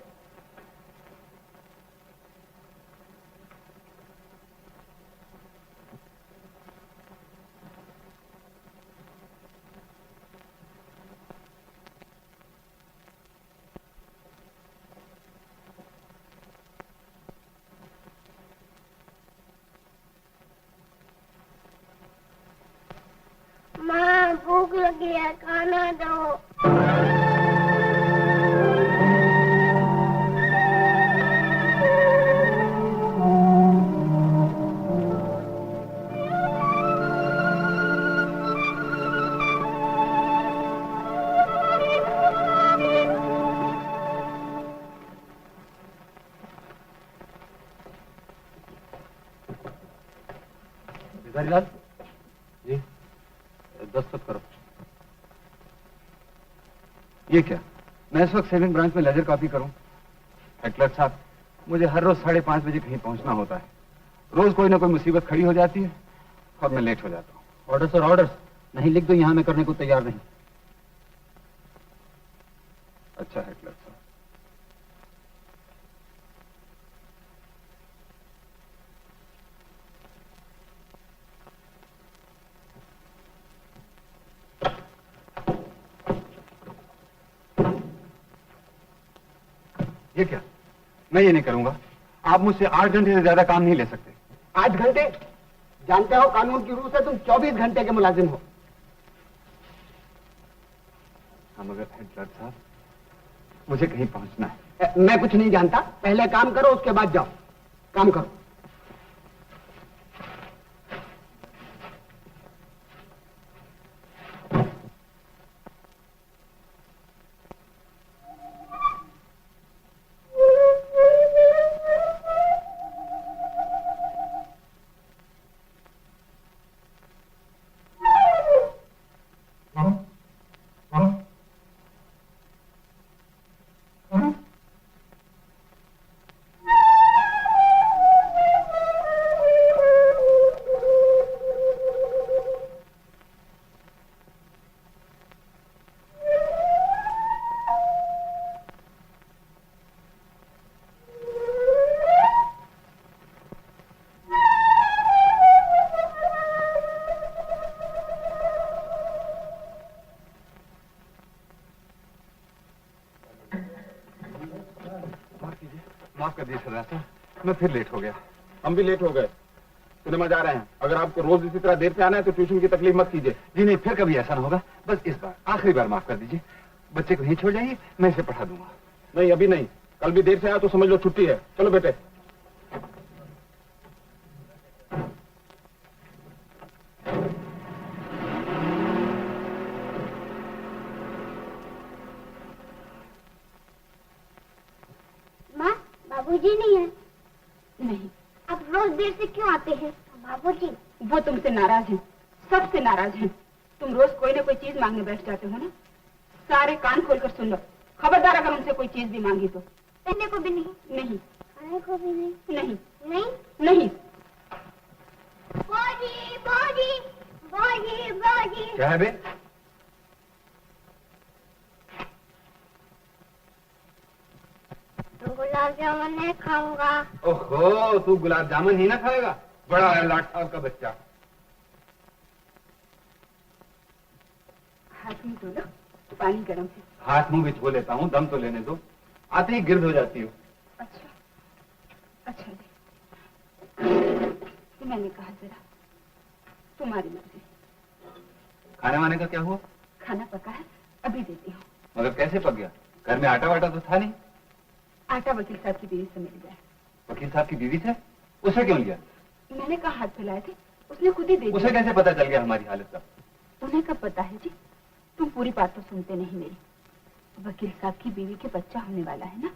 माँ भूख लगी है, खाना दो। भिखारीलाल जी, दस्तखत करो। ये क्या? मैं इस वक्त सेविंग ब्रांच में लेजर कॉपी करूं? क्लर्क साहब, मुझे हर रोज 5:30 बजे कहीं पहुंचना होता है। रोज कोई ना कोई मुसीबत खड़ी हो जाती है और मैं लेट हो जाता हूँ। ऑर्डर्स और ऑर्डर्स नहीं लिख दो, यहाँ मैं करने को तैयार नहीं। अच्छा है क्लर्क साहब। ये क्या? मैं ये नहीं करूंगा। आप मुझसे 8 घंटे से ज्यादा काम नहीं ले सकते। 8 घंटे? जानते हो कानून की रूह से तुम 24 घंटे के मुलाजिम हो। हाँ मगर क्लर्क साहब, मुझे कहीं पहुंचना है। मैं कुछ नहीं जानता, पहले काम करो उसके बाद जाओ। काम करो। कर दिए सरदार साहब, मैं फिर लेट हो गया। हम भी लेट हो गए, सिनेमा जा रहे हैं। अगर आपको रोज इसी तरह देर से आना है तो ट्यूशन की तकलीफ मत कीजिए। जी नहीं, फिर कभी ऐसा ना होगा। बस इस बार आखिरी बार माफ कर दीजिए। बच्चे को यहीं छोड़ जाइए, मैं इसे पढ़ा दूंगा। नहीं अभी नहीं, कल भी देर से आया तो समझ लो छुट्टी है। चलो बेटे। माँ, बाबूजी नहीं है। नहीं, आप रोज देर से क्यों आते हैं? बाबूजी, वो तुमसे नाराज हैं, सबसे नाराज हैं। तुम रोज कोई ना कोई चीज मांगने बैठ जाते हो ना। सारे कान खोलकर सुन लो, खबरदार अगर उनसे कोई चीज भी मांगी तो। पहनने को भी नहीं? नहीं। खाने को भी नहीं? नहीं। नहीं? नहीं। बाजी, बाजी, बाजी, बाजी। क्या है बे? तो गुलाब जामुन नहीं खाऊंगा। ओहो, तू गुलाब जामुन ही ना खाएगा? बड़ा है लाट साहब का बच्चा। हाथ में धो लो, पानी गर्म है। हाथ मुंह भी धो लेता हूँ, दम तो लेने दो। आते ही गिर्द हो जाती हूँ। अच्छा, अच्छा जी। तो मैंने कहा जरा, तुम्हारी मर्जी। खाने वाने का क्या हुआ? खाना पका है, अभी देती हूँ। मगर कैसे पक गया? घर में आटा वाटा तो था नहीं। आटा वकील साहब की बीवी से मिल गया। वकील साहब की बीवी से? उसे क्यों लिया? मैंने कहा हाथ फैलाए थे, उसने खुद ही दे उसे दिया। कैसे पता चल गया हमारी हालत का? उन्हें कब पता है जी? तुम पूरी बात तो सुनते नहीं मेरी। वकील साहब की बीवी के बच्चा होने वाला है ना।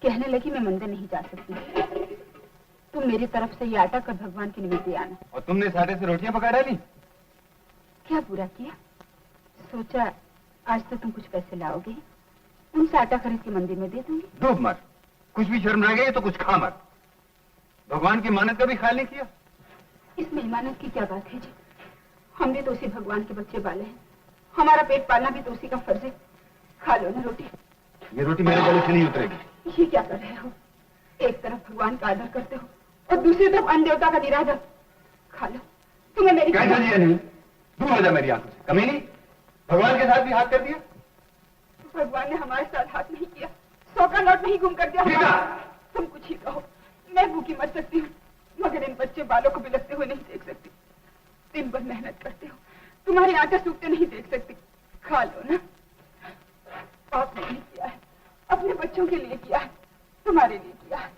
कहने लगी मैं मंदिर नहीं जा सकती, तुम मेरी तरफ से ये आटा कर भगवान की निवेद्य आना। और तुमने इस आटे से रोटियां पका डाली? क्या बुरा किया? सोचा आज तो तुम कुछ पैसे लाओगे, उनसे आटा खरीद के मंदिर में दे दूंगी। डूब मर, कुछ भी शर्म रह गई तो कुछ खा मर। भगवान की मानत का भी ख्याल नहीं किया। इसमें ईमानत की क्या बात है जी? हम भी तो उसी भगवान के बच्चे वाले हैं, हमारा पेट पालना भी तो उसी का फर्ज है। खा लो ना रोटी। ये रोटी मेरे गले से नहीं उतरेगी। ये क्या कर रहे हो? एक तरफ भगवान का आदर करते हो और दूसरी तरफ अन्य देवता का निरादर। खा लो, तुम्हें मेरी कैसा दिया नहीं? दूर हो जा मेरी आंखों से। कमी नहीं, भगवान के साथ भी हाथ कर दिया। भगवान ने हमारे साथ हाथ नहीं किया, 100 का नोट नहीं गुम कर दिया ठीक है। तुम कुछ ही कहो, मैं भूखी मर सकती हूँ, मगर इन बच्चे बालों को बिलकते हुए नहीं देख सकती। दिन भर मेहनत करते हो, तुम्हारी आंखें सूखते नहीं देख सकती। खा लो ना। पाप नहीं किया है, अपने बच्चों के लिए किया है, तुम्हारे लिए किया है।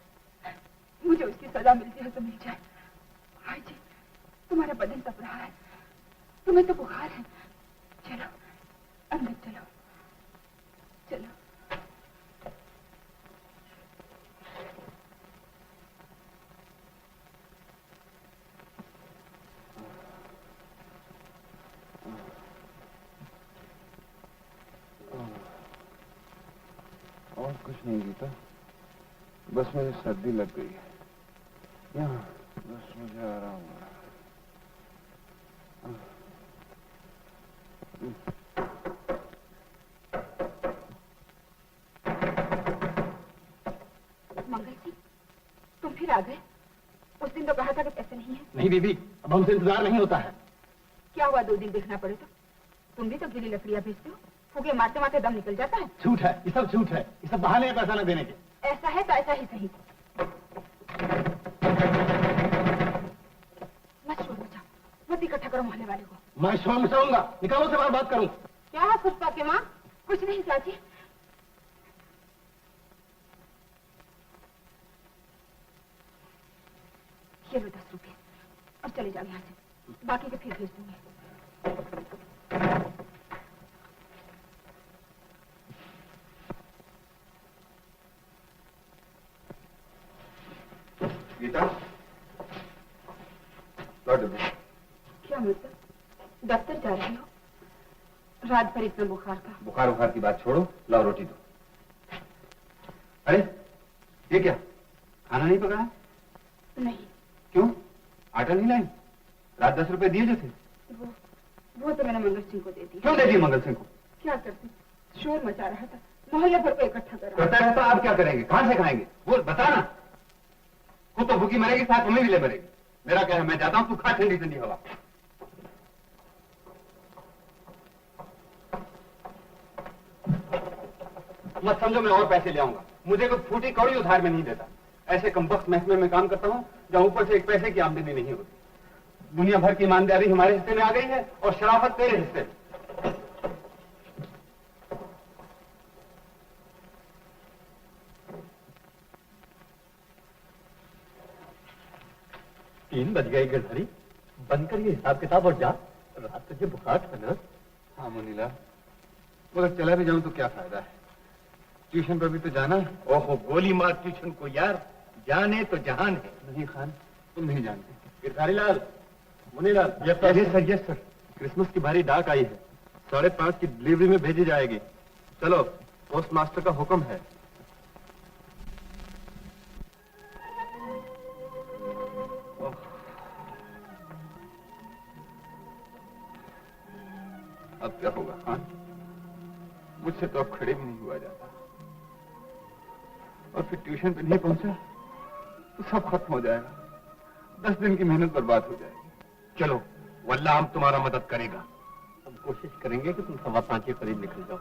मुझे उसकी सजा मिलती है तो मिल जाए। हाय जी, तुम्हारा बदन तप रहा है, तुम्हें तो बुखार है। चलो अंदर चलो, चलो। और कुछ नहीं गीता, बस मुझे सर्दी लग गई है यहाँ, बस मुझे आराम हो रहा है। मंगल जी, तुम फिर आ गए? उस दिन तो कहा था कि पैसे नहीं है। नहीं बीबी, अब हमसे इंतजार नहीं होता है। क्या हुआ 2 दिन देखना पड़े तो? तुम भी तो गीली लकड़ियां भेजते हो, फूके मारते मारते दम निकल जाता है। झूठ है, ये सब झूठ है, ये सब बहाने हैं पैसा न देने के। ऐसा है तो ऐसा ही सही। मत शोर मचाओ, मत इकट्ठा करो मोहल्ले वाले को। मैं शोर मचाऊंगा, निकालो से बात करूं। क्या है पुष्पा के माँ? कुछ नहीं चाची। ये लो 10 रुपए, अब चले जाओ यहाँ से, बाकी के फिर भेज दूंगी। गीता, लौट दो। क्या मतलब? दफ्तर जा रही हो? रात भर इतना बुखार था। बुखार बुखार की बात छोड़ो, लाओ रोटी दो। अरे ये क्या, खाना नहीं पकाया? नहीं। क्यों, आटा नहीं लाई? रात 10 रुपए दिए जो थे। वो तो मैंने मंगल सिंह को दे दी। क्यों दे दिए मंगल सिंह को? क्या करती, शोर मचा रहा था, मोहल्ले भर को इकट्ठा कर रहा करता रहता, आप क्या करेंगे, कहाँ से खाएंगे? वो बताना। खुद तो भूखी मरेगी, साथ हमें भी ले मरेगी। मेरा क्या है, मैं जाता हूँ, तू खा ठंडी ठंडी हवा। मत समझो मैं और पैसे ले आऊंगा, मुझे कोई फूटी कौड़ी उधार में नहीं देता। ऐसे कमबख्त महकमे में काम करता हूँ जहाँ ऊपर से एक पैसे की आमदनी नहीं होती। दुनिया भर की ईमानदारी हमारे हिस्से में आ गई है और शराफत तेरे हिस्से में। 3 बज गए गिरधारी, बंद कर ये हिसाब किताब और जा। रात तुझे बुखार था ना? हाँ मुनीला, मगर चला भी जाऊं तो क्या फायदा है, ट्यूशन पर भी तो जाना है। ओहो, गोली मार ट्यूशन को यार, जाने तो जहान है। नहीं खान, तुम नहीं जानते। Girdhari Lal, Munilal, yes sir, Christmas की भारी डाक आई है, 5:30 की डिलीवरी में भेजी जाएगी। चलो, पोस्ट मास्टर का हुक्म है। अब क्या होगा खान, मुझसे तो अब खड़े भी नहीं हुआ जाता, और फिर ट्यूशन पे नहीं पहुंचा तो सब खत्म हो जाएगा। 10 दिन की मेहनत बर्बाद हो जाएगी। चलो, वल्लाह हम तुम्हारा मदद करेगा। हम कोशिश करेंगे कि तुम 5:15 के करीब निकल जाओ।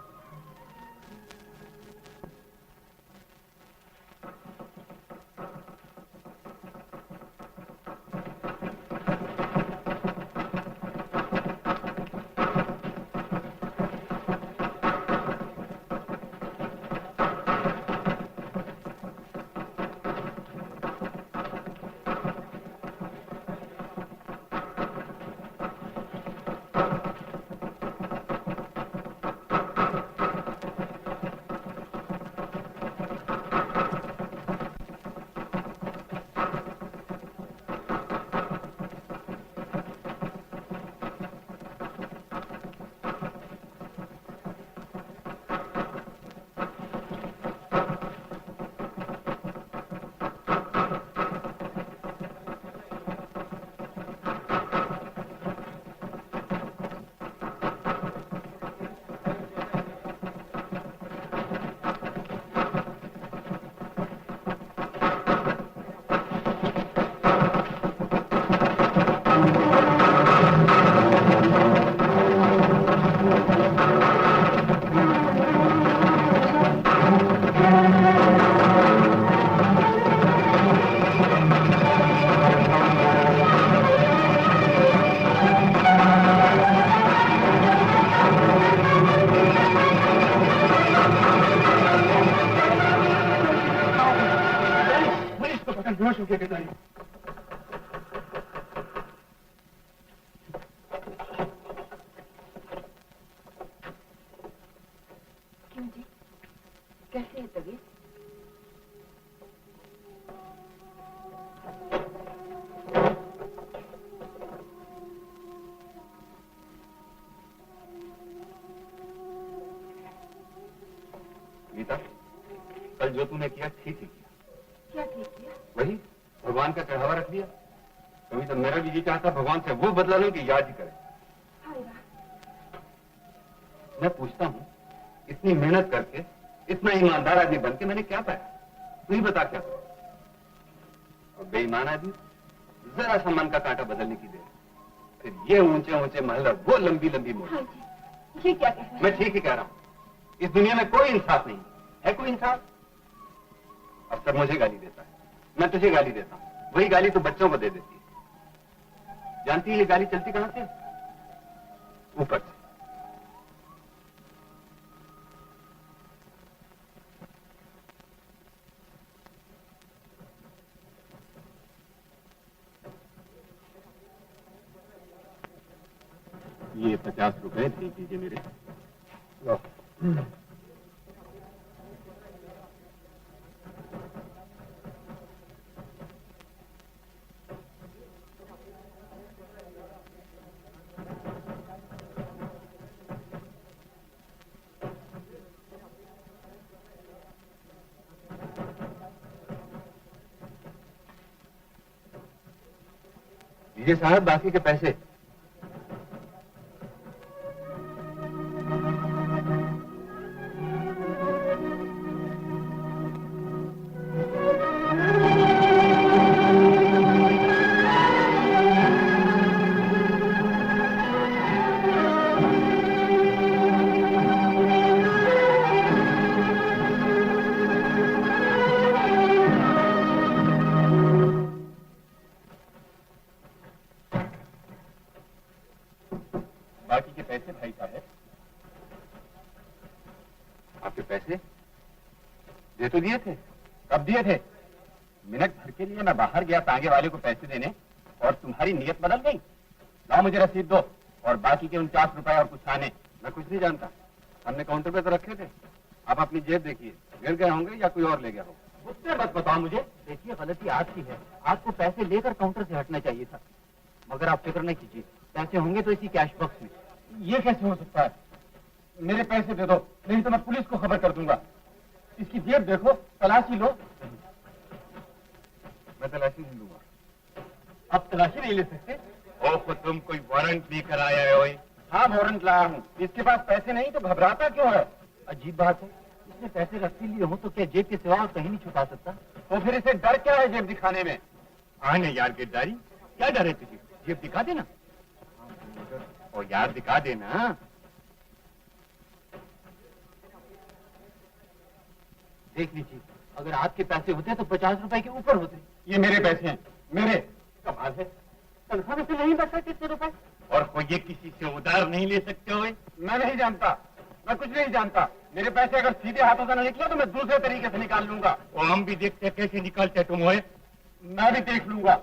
क्यों जी, कैसे है तबीयत? गीता, कल जो तूने किया ठीक ही किया। क्या ठीक किया? वही भगवान का चढ़ावा रख दिया। कभी तो मेरा भी जी चाहता भगवान से वो बदला लो कि याद ही करे। हाय राम। मैं पूछता हूँ, इतनी मेहनत करके, इतना ईमानदार आदमी बन के मैंने क्या पाया? तू ही बता क्या पाया? और बेईमान आदमी, जरा सा मन का कांटा बदलने की देर, फिर ये ऊंचे ऊंचे महल, वो लंबी लंबी मोड़। हाँ जी, ये क्या कह रहे हैं? मैं ठीक ही कह रहा हूँ। इस दुनिया में कोई इंसाफ नहीं है। कोई इंसाफ? अफसर मुझे गाली देता है, मैं तुझे गाली देता हूँ, वही गाली तो बच्चों को दे देती है। जानती है ये गाली चलती कहां से? ऊपर से। ये 50 रुपए दे दीजिए मेरे। लो। लीजिए साहब बाकी के पैसे। बाकी के पैसे भाई साहब। आपके पैसे दे तो दिए थे? कब दिए थे? मिनट भर के लिए मैं बाहर गया तांगे वाले को पैसे देने और तुम्हारी नीयत बदल गई। लाओ मुझे रसीद दो और बाकी के 49 रुपए और कुछ आने। मैं कुछ नहीं जानता, हमने काउंटर पे तो रखे थे। आप अपनी जेब देखिए, गिर गए होंगे या कोई और ले गया हो। मुझसे मत बताओ मुझे। देखिए गलती आपकी है, आपको पैसे लेकर काउंटर से हटना चाहिए था। मगर आप फिक्र नहीं कीजिए, पैसे होंगे तो इसी कैश बॉक्स में। ये कैसे हो सकता है? मेरे पैसे दे दो, नहीं तो मैं पुलिस को खबर कर दूंगा। इसकी जेब देखो, तलाशी लो। मैं तलाशी नहीं लूंगा। अब तलाशी नहीं ले सकते? ओह, तुम कोई वारंट लेकर आया हो? हाँ, वारंट लाया हूँ। इसके पास पैसे नहीं तो घबराता क्यों है? अजीब बात है, इसने पैसे रख ही लिए हो तो क्या जेब के सिवा और कहीं नहीं छुपा सकता? तो फिर इसे डर क्या है जेब दिखाने में? आने यार गिरदारी, क्या डर है तुझे? जेब दिखा देना। और यार दिखा देना। देख लीजिए, अगर आपके पैसे होते तो 50 रुपए के ऊपर होते। ये मेरे पैसे हैं, मेरे। कमाल है, तनख्वाह में से नहीं बच सकते इतने रुपए। और कोई ये किसी से उधार नहीं ले सकते हो? मैं नहीं जानता, मैं कुछ नहीं जानता। मेरे पैसे अगर सीधे हाथों से न निकले तो मैं दूसरे तरीके से निकाल लूंगा। और हम भी देखते हैं कैसे निकालते तुम होए। मैं भी देख लूंगा।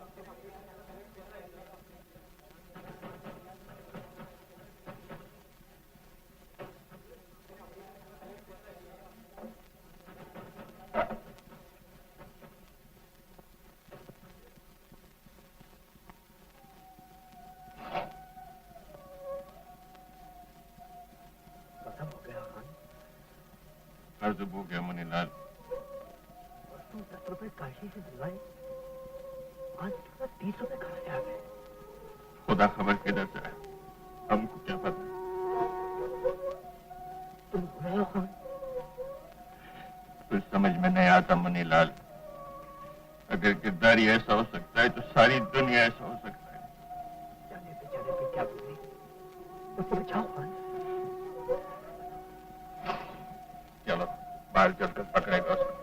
कर्ज हो गया मनीलाल। 10 रुपए काशी से दिलवाए, आज 30 रुपए कहाँ से आ गए? खुदा खबर किधर से है, हमको क्या पता। तुम बुरा हो खान? कुछ समझ में नहीं आता मनीलाल। अगर किरदारी ऐसा हो सकता है तो सारी दुनिया ऐसा हो सकता है। जाने पे क्या बोली? उसको बचाओ खान। चलो बाहर चलकर पकड़ेगा उसको।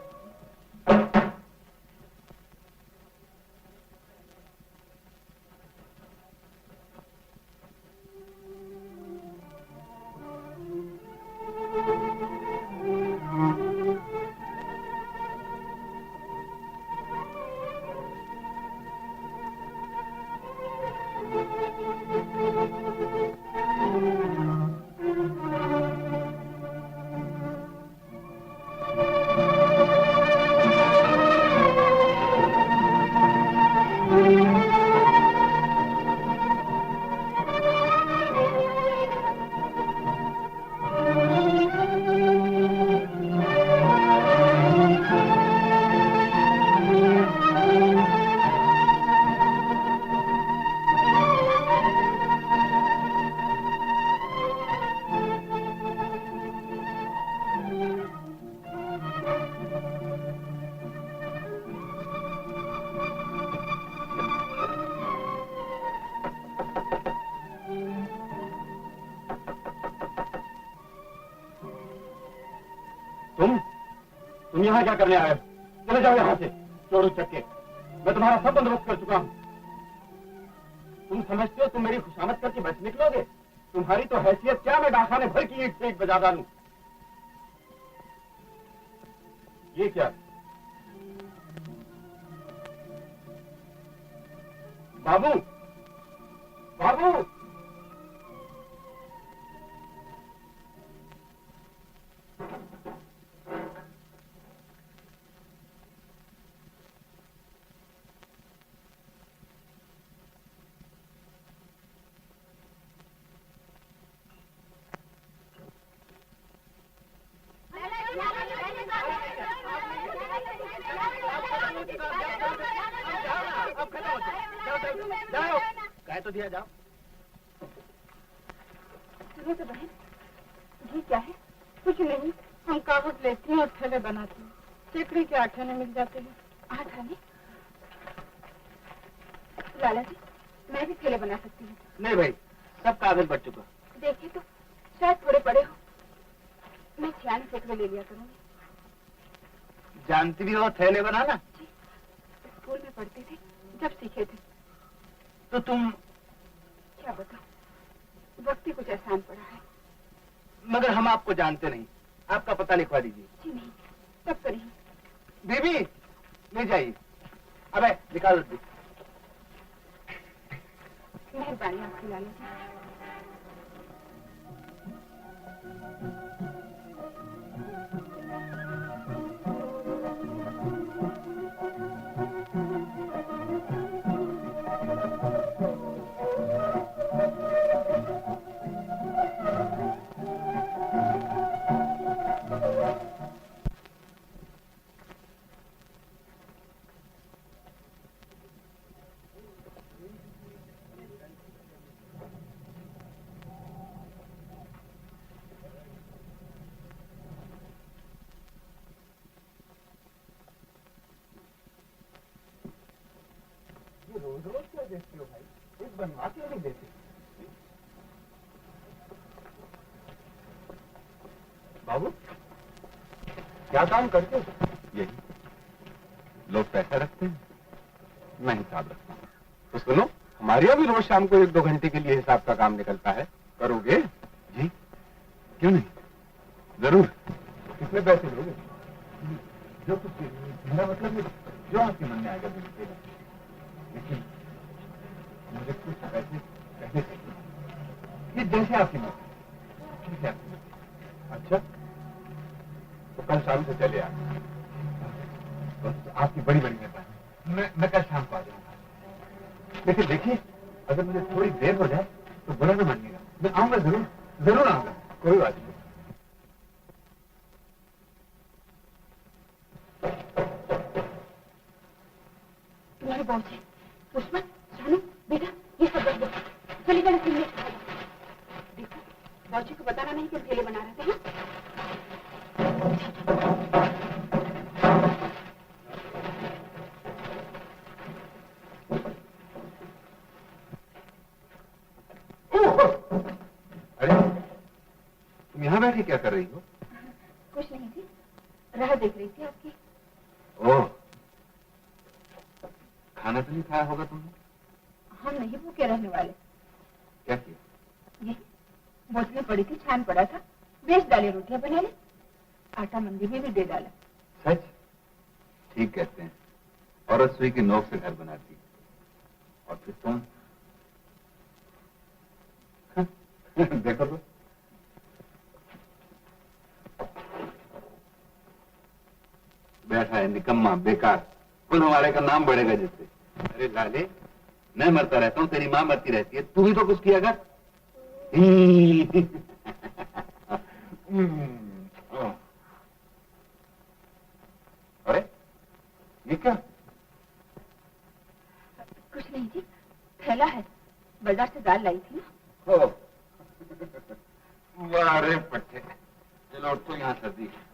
तुम यहाँ क्या करने आए हो? चले जाओ यहाँ से, चोर उचक्के। मैं तुम्हारा सब बंदोबस्त कर चुका हूँ। तुम समझते हो तुम मेरी खुशामद करके बच निकलोगे? तुम्हारी तो हैसियत क्या, मैं डाखाने भर की ईंट से एक बजा डालूं। ये क्या? बाबू, बाबू, जाओ, कह तो दिया, जाओ। सुनो तो बहन, ये क्या है? कुछ नहीं, हम कागज लेते हैं और थैले बनाते हैं। चेकड़ी के 8 आने मिल जाते हैं। 8 आने? लाला जी, मैं भी थैले बना सकती हूँ। नहीं भाई, सब कागज बच चुका। देखिए तो, शायद थोड़े पड़े हो। मैं 6 चेकड़े ले लिया करूँगी। जानती भी हो थैले बनाना? जी, स्कूल में पढ़ते थे, जब सीखे थे। तो तुम क्या बताओ, वक्त ही कुछ एहसान पड़ा है। मगर हम आपको जानते नहीं, आपका पता लिखवा दीजिए। जी नहीं, तब करेंगे। बीबी ले जाइए। अबे निकाल दी। मेहरबानी आपकी लाला जी। रोज रोज क्या देखते हो भाई? एक बनवा क्यों नहीं देते? बाबू क्या काम करते हो? यही, लोग पैसा रखते हैं, मैं हिसाब रखता हूँ। तो सुनो, हमारे यहाँ भी रोज शाम को 1-2 घंटे के लिए हिसाब का काम निकलता है, करोगे? जी, क्यों नहीं, जरूर। कितने पैसे लोगे? जो कुछ, मेरा मतलब है, जो आपके मन में आएगा मिलेगा, लेकिन मुझे कुछ पैसे पहले चाहिए। ये जैसे आपकी मर्जी, जैसे आपकी मर्जी। अच्छा, तो कल शाम से चले आ। बस आपकी बड़ी बड़ी मेहरबानी। मैं कल शाम को आ जाऊंगा। लेकिन देखिए, अगर मुझे थोड़ी देर हो जाए तो बुरा न मानिएगा, मैं आऊंगा, जरूर जरूर आऊंगा। कोई बात नहीं। तुम्हारे पहुंचे पुष्पा, शानू, बेटा, ये सब रख दो। चली चले सुनने। देखो, बौजी को बताना नहीं कि हम ठेले बना रहे थे। अरे, तुम यहाँ बैठे क्या कर रही हो? कुछ नहीं थी, राह देख रही थी आपकी। ओह, खाना तो नहीं खाया होगा तुमने? हम नहीं भूखे रहने वाले। क्या किया? ये बोतलें पड़ी थी, छान पड़ा था, बेच डाले, रोटियां बना ली, आटा मंदिर में भी दे डाला। सच? ठीक कहते हैं, औरत सुई की नोक से घर बनाती। और फिर तुम देखो तो, बैठा है निकम्मा, बेकार, पुनः वाले का नाम बढ़ेगा जिससे। अरे लाले, मैं मरता रहता हूँ, तेरी माँ मरती रहती है, तू भी तो कुछ किया कर। अरे ये क्या? कुछ नहीं जी, थैला है, बाजार से दाल लाई थी ना। हो, वाह रे पट्टे, चलो तो यहाँ सर्दी है।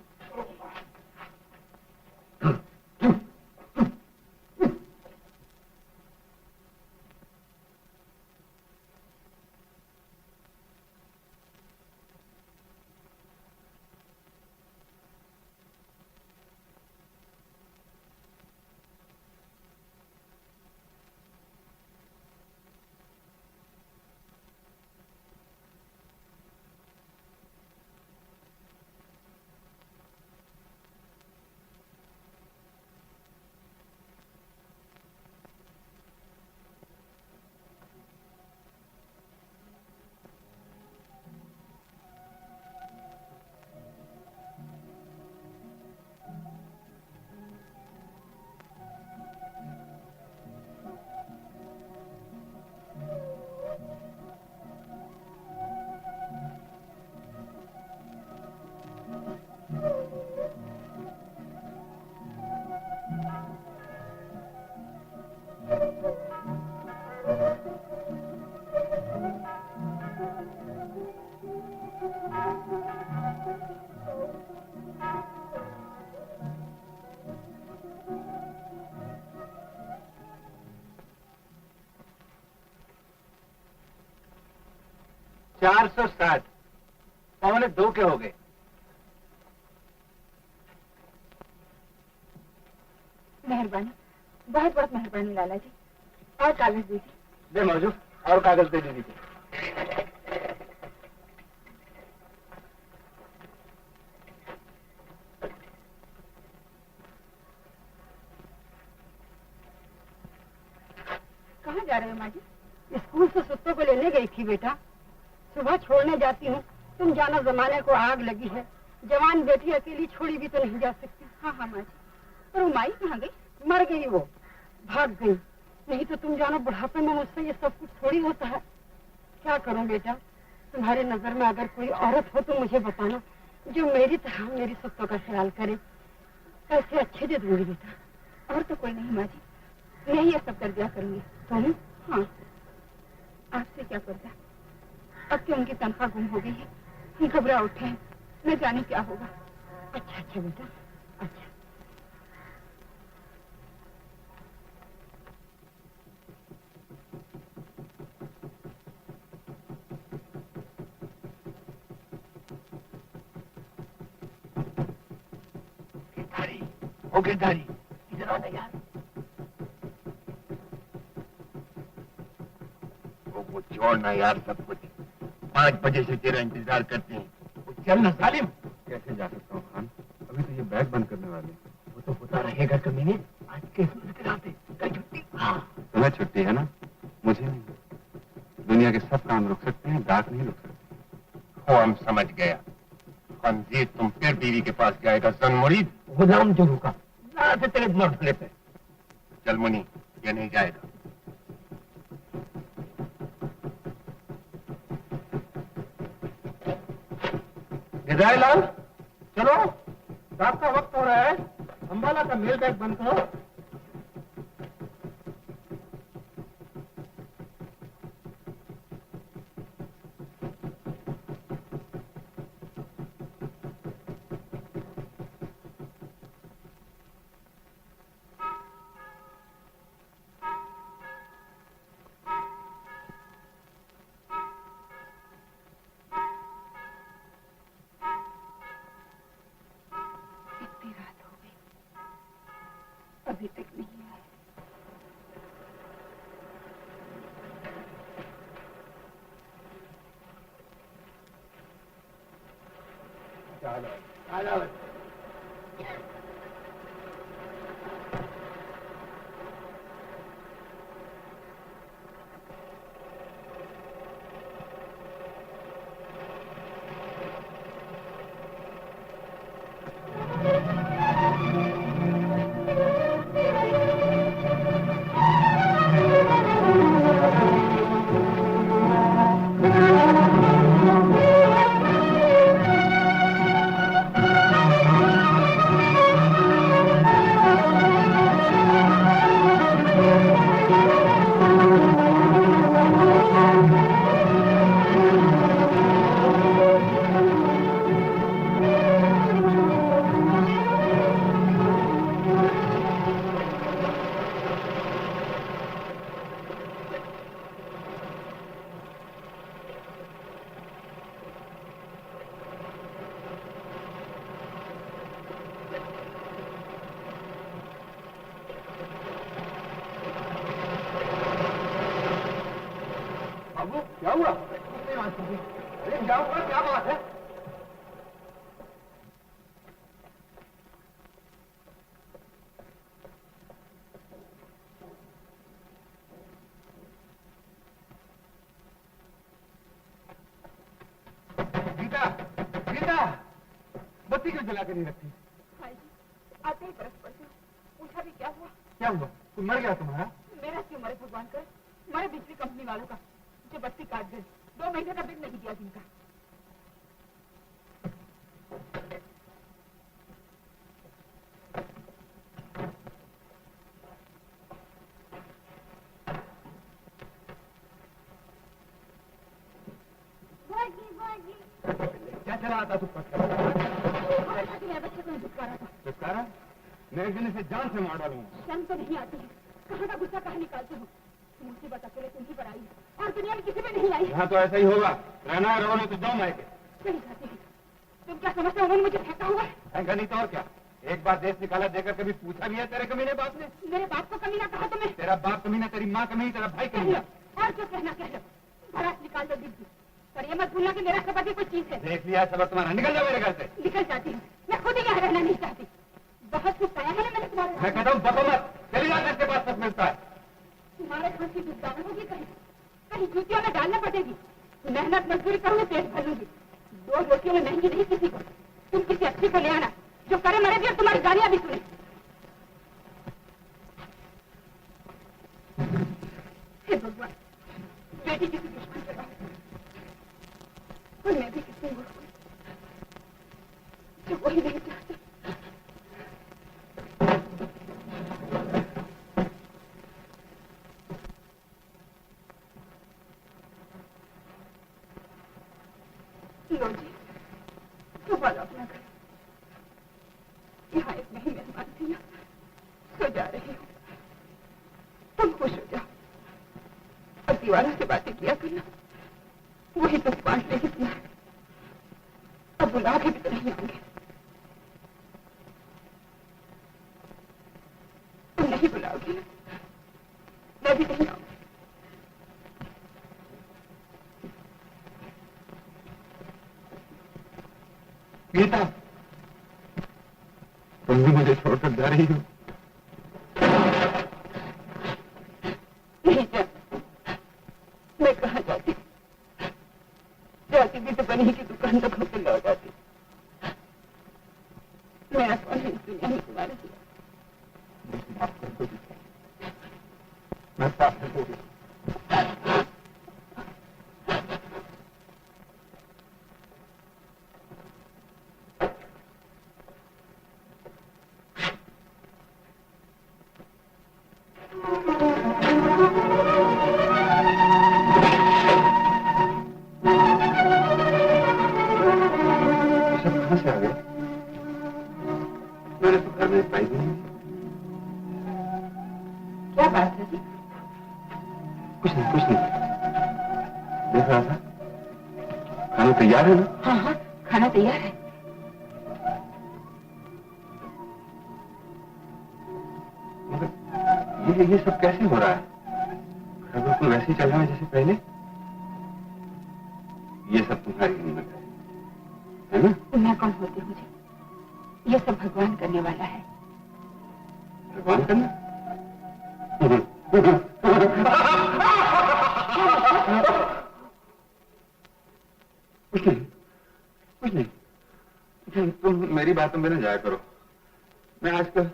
$460, 2.25 के हो गए। मेहरबानी, बहुत बहुत मेहरबानी लाला जी। और कागज दीजिए। दे मौजूद, और कागज दे दीजिए। चली गई थी बेटा। सुबह छोड़ने जाती हूँ, तुम जानो जमाने को आग लगी है, जवान बेटी अकेली छोड़ी भी तो नहीं जा सकती। हाँ हाँ माँ जी, पर वो माई कहाँ गई? मर गई वो, भाग गई। नहीं तो तुम जानो बुढ़ापे में मुझसे ये सब कुछ थोड़ी होता है। क्या करूं बेटा, तुम्हारे नजर में अगर कोई औरत हो तो मुझे बताना, जो मेरी तरह मेरी सत्तों का ख्याल करे। कैसे अच्छे दे दूंगी बेटा। और तो कोई नहीं माँ जी, मैं ही ये सब कर दिया करूंगी। तुम? हाँ, आपसे क्या करता? अब तो उनकी तनख्वाह गुम हो गई है, घबरा उठे हैं, न जाने क्या होगा। अच्छा अच्छा बेटा, अच्छा। ओ गिरधारी, इधर आओ ना यार। वो छोड़ना यार सब कुछ, 5 बजे से तेरा इंतजार करते हैं। चल ना सालिम। कैसे जा सकता हूँ खान, अभी तो ये बैग बंद करने वाले। वो तो होता रहेगा कमीने, आज क्रिसमस के रात है, कल छुट्टी। हाँ तुम्हें छुट्टी है ना, मुझे नहीं। दुनिया के सब काम रुक सकते हैं, डाक नहीं रुक सकते। हो हम समझ गया, खंजीर तुम फिर बीवी के पास जाएगा। सन मुरीद गुलाम जो रुका जरा से तेरे दिमाग ढले पे। चल मुनी, ये नहीं जाएगा। गिरधारी लाल, चलो, रात का वक्त हो रहा है, अंबाला का मेल बैग बंद करो। इतनी रात हो गई, अभी तक नहीं आया। बाबू क्या हुआ? अरे जाऊंगा, क्या बात है? गीता, गीता, बत्ती क्यों जला के नहीं रखती? भाई जी, आते ही बरस पड़ते, पूछा भी क्या हुआ? क्या हुआ? तुम मर गया तुम्हारा? मेरा क्यों मरे भगवान कर, मरे बिजली कंपनी वालों का, जो बत्ती काट गए, 2 महीने का बिल नहीं दिया जिनका। क्या चला आता तू पत्थर? मेरे बच्चे को छुटकारा था। छुटकारा? मैं एक दिन इसे जान से मार डालूंगा। शर्म तो नहीं आती है, कहाँ का गुस्सा कहाँ निकालते हो? मुसीबत अकेले तुम ही पर आई है और दुनिया में किसी में नहीं आई। यहाँ तो ऐसा ही होगा, रहना है रहो, नहीं तो जाओ मायके। नहीं जाती है, तुम क्या समझते हो? उन्होंने मुझे फेंका हुआ है। फेंका नहीं तो और क्या? एक बार देश निकाला देकर कभी पूछा भी है तेरे कमीने बाप ने? मेरे बाप को कमीना कहा तुम्हें? तेरा बाप कमीना, तेरी माँ कमीनी, तेरा भाई कमीना। और जो कहना कह लो, भड़ास निकाल दो दीदी, पर ये मत भूलना कि मेरा सबक कोई चीज है। देख लिया सबक तुम्हारा, निकल जाओ मेरे घर से। निकल जाती हूँ, मैं खुद ही यहाँ रहना नहीं चाहती। बहुत कुछ पाया है ना मैंने तुम्हारे। मैं कहता हूँ बको मत, चली जा, जिसके पास सब मिलता है। तुम्हारे घर की दुकान होगी कहीं, कहीं जूतियों में डालना पड़ेगी। मेहनत मजदूरी करूंगी, पेट भर लूंगी। 2 रोटियों में महंगी नहीं किसी को। तुम किसी अच्छी को ले आना जो करे मरे भी और तुम्हारी गालियां भी सुने। हे भगवान, बेटी किसी दुश्मन से बात और मैं भी किसी मूर्ख को जो वही नहीं चाहता। लो जी, संभालो अपना घर। यहाँ एक नई मेहमान थी ना, सो जा रही हूँ। तुम खुश हो जाओ और दीवारों से बातें किया करना, वही तो बांटने की है। अब बुला के भी तो नहीं आएंगे। तुम नहीं बुलाओगे ना, मैं भी नहीं आऊंगी। गीता, तुम भी मुझे छोड़कर जा रही हो? नहीं जाती। मैं कहाँ जाती? जाती भी तो बनी की दुकान तक होकर लौट आती। मेरा कौन है इस दुनिया में तुम्हारे सिवा? मैं पाप कर दूंगी। क्या बात है जी? कुछ नहीं देख रहा था। खाना तैयार है ना? हाँ हाँ, खाना तैयार है। मगर ये सब कैसे हो रहा है? घर बिल्कुल वैसे ही चल रहा है जैसे पहले। ये सब तुम्हारी हिम्मत है ना? मैं कौन होती हूँ जी? ये सब भगवान करने वाला है। भगवान करना? कुछ नहीं। तुम मेरी बातों में न जाया करो। मैं आजकल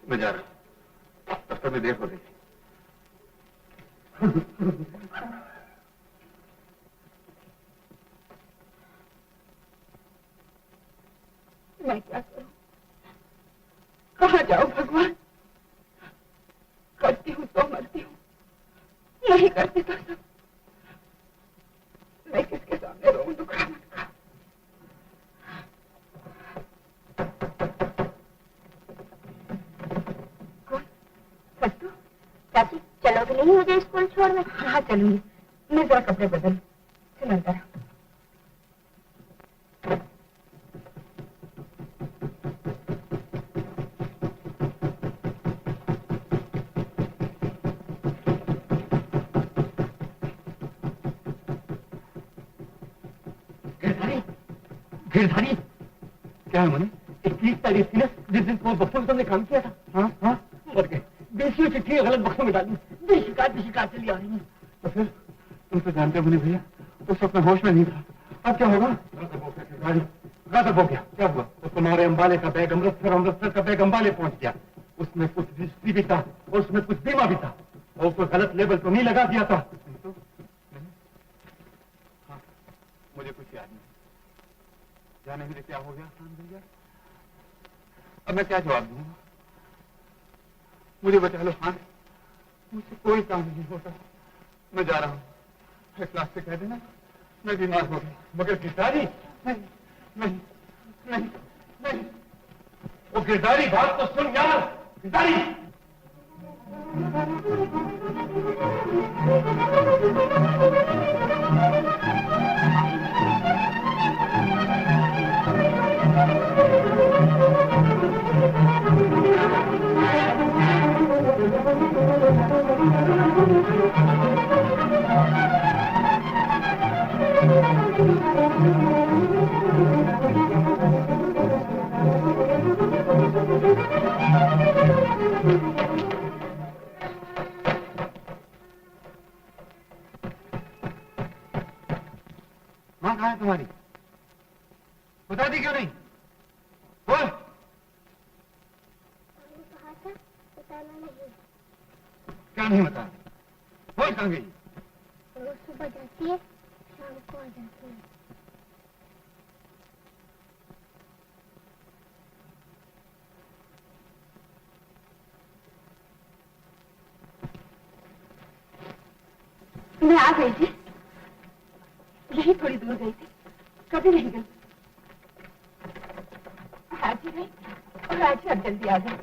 मैं जा रहा हूं, दफ्तर में देर हो रही। मैं क्या करूं? कहाँ जाऊं भगवान? करती हूँ तो मरती हूँ, नहीं करती तो सब। मैं किसके सामने रोऊं दुखड़ा मन का? कौन? सत्तू? चाची चलोगे नहीं मुझे स्कूल छोड़ने? हाँ चलूंगी। मैं जरा कपड़े बदल। चलो अंदर। गिरधारी, क्या है मनी? 21 तारीख थी ना जिस दिन तुम्हें बक्सों में तुमने काम किया था। हाँ हाँ, मर गए। देसी चिट्ठी गलत बक्सों में डाली। शिकायत चली आ रही है। तो फिर तुम तो जानते हो मनी भैया, उस वक्त मैं होश में नहीं था। अब क्या होगा? गजब हो गया। क्या हुआ? तो तुम्हारे अंबाले का बैग अमृतसर का बैग अंबाले पहुंच गया। उसमें कुछ रजिस्ट्री भी था और उसमें कुछ बीमा भी था और उसको गलत लेबल तो नहीं लगा दिया था। तो हाँ, मुझे कुछ याद नहीं। जाने मेरे क्या हो गया आसान भैया? अब मैं क्या जवाब दूंगा? मुझे बचा लो खान, मुझसे कोई काम नहीं होता। मैं जा रहा हूँ। क्लास से कह देना मैं बीमार हो गया। मगर गिरधारी, नहीं नहीं नहीं नहीं। वो गिरधारी बात तो सुन यार। गिरधारी, माँ कहाँ है तुम्हारी? बता दी क्यों नहीं? बोल। मैंने कहा था बताना नहीं। क्या नहीं बता? बोल कहाँ गई? रोज सुबह जाती है, शाम को आ जाती है। मैं आ गई थी, यही थोड़ी दूर गई थी, कभी नहीं गई। आज ही गई और आज ही अब जल्दी आ गई।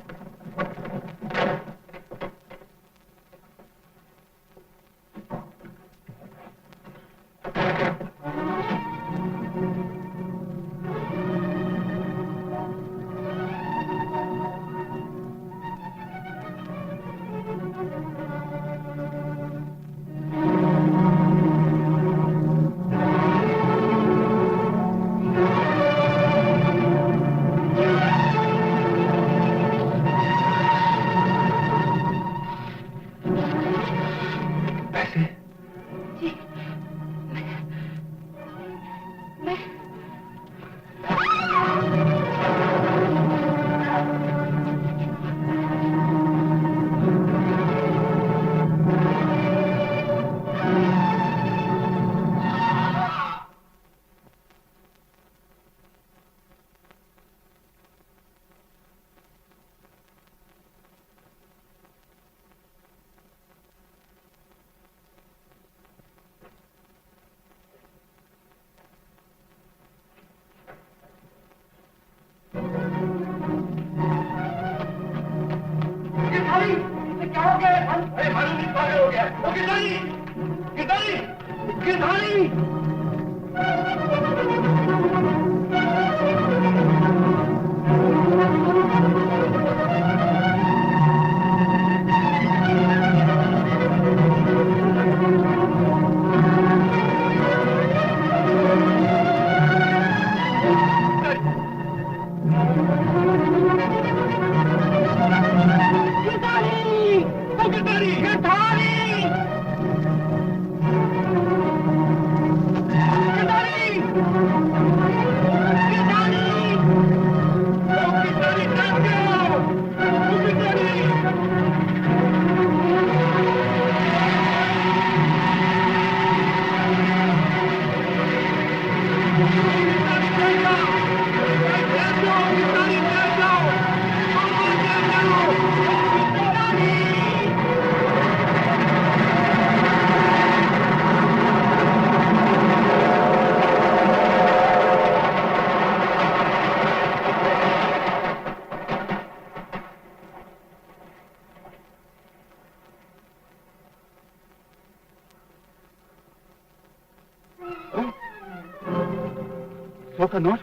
का नोट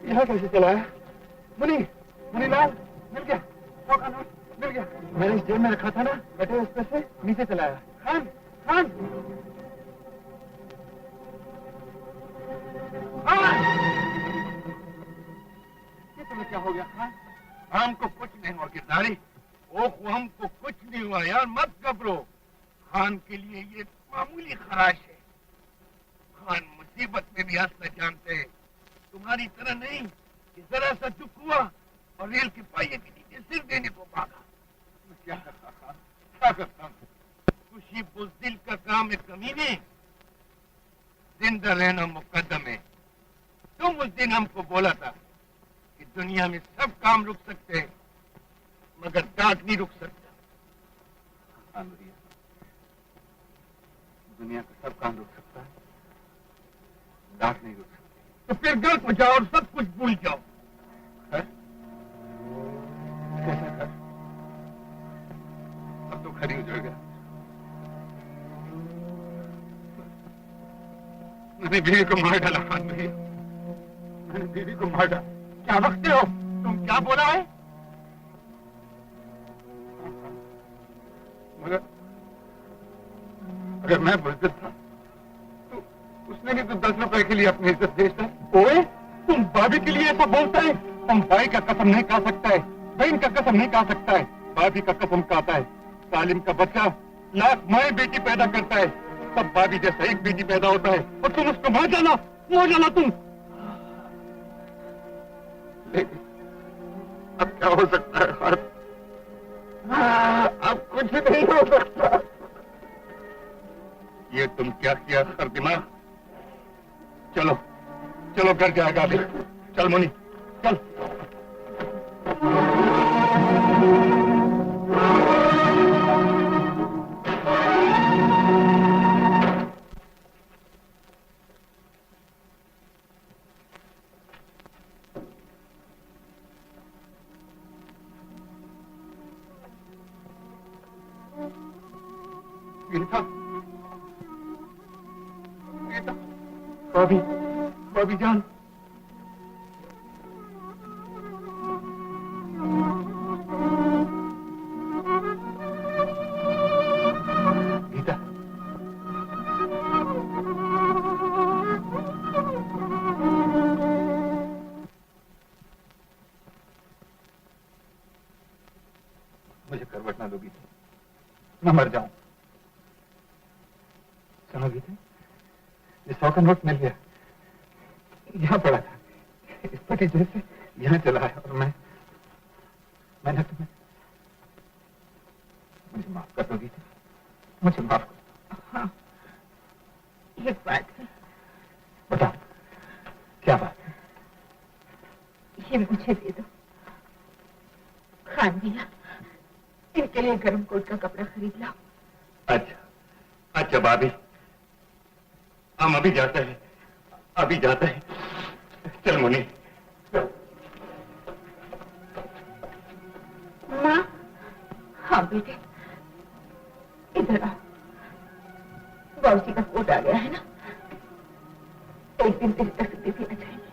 यहाँ कैसे चला है? मुनीलाल, मिल गया, 100 का नोट मिल गया। मैंने इस जेब में रखा था ना, बेटे उस पे से नीचे चलाया। खान खान खान, ये तुम्हें क्या हो गया खान? हमको कुछ नहीं हुआ गिरधारी, ओह हमको कुछ नहीं हुआ यार, मत घबरो। खान के लिए ये मामूली खराश है। खान मुसीबत में भी हंसना जानते हैं, तुम्हारी तरह नहीं कि जरा सा दुख हुआ और रेल के पहिए के नीचे सिर देने को भागा। क्या करता खान, क्या करता? खुशी बुज़दिल का काम है कमीने, जिंदा रहना मुकद्दम है। तुम उस दिन हमको बोला था कि दुनिया में सब काम रुक सकते हैं मगर डाक नहीं रुक सकता। खान भैया, दुनिया का सब काम रुक सकता है, डाक नहीं रुक सकती। तो फिर घर को जाओ और सब कुछ भूल जाओ। है? कैसा कर? अब तो खड़ी हो जाएगा। मैंने बीवी को मार डाला खान भैया, मैंने बीवी को मार डाला। क्या बकते हो तुम? क्या बोला है? मगर अगर मैं बुज़दिल था तो उसने भी तो 10 रुपए के लिए अपनी इज्जत बेचता है। ओए, तुम भाभी के लिए ऐसा बोलता है? तुम भाई का कसम नहीं खा सकता है, बहन का कसम नहीं खा सकता है, भाभी का कसम खाता है। सालिम का बच्चा लाख माए बेटी पैदा करता है, सब भाभी जैसा एक बेटी पैदा होता है और तुम उसको मार जाना तुम। अब क्या हो सकता है खान? अब कुछ नहीं हो सकता। ये तुम क्या किया सर दिमाग? चलो चलो घर जाएगा अभी। चल मुनी चल। गीता, गीता, भाभी, भाभी जान। गीता, मुझे करवट ना दोगी थी, मैं मर जाऊं। सुनोगी थी, ये 100 का नोट मिल गया, यहाँ पड़ा था, इस पटीजे से यहाँ चला है और मैंने तुम्हें, मुझे माफ कर दोगी थी, मुझे माफ कर। हाँ, एक बात है। बताओ, क्या बात है? ये मुझे दे दो। खान दिया, इनके लिए गर्म कोट का कपड़ा खरीद लाओ। अच्छा अच्छा भाभी, हम अभी जाते हैं। चल मुनी। माँ, हाँ बेटे, इधर आओ। बाबूजी का कोट आ गया है ना, एक दिन तेरी तस्वीर भी आ जाएगी।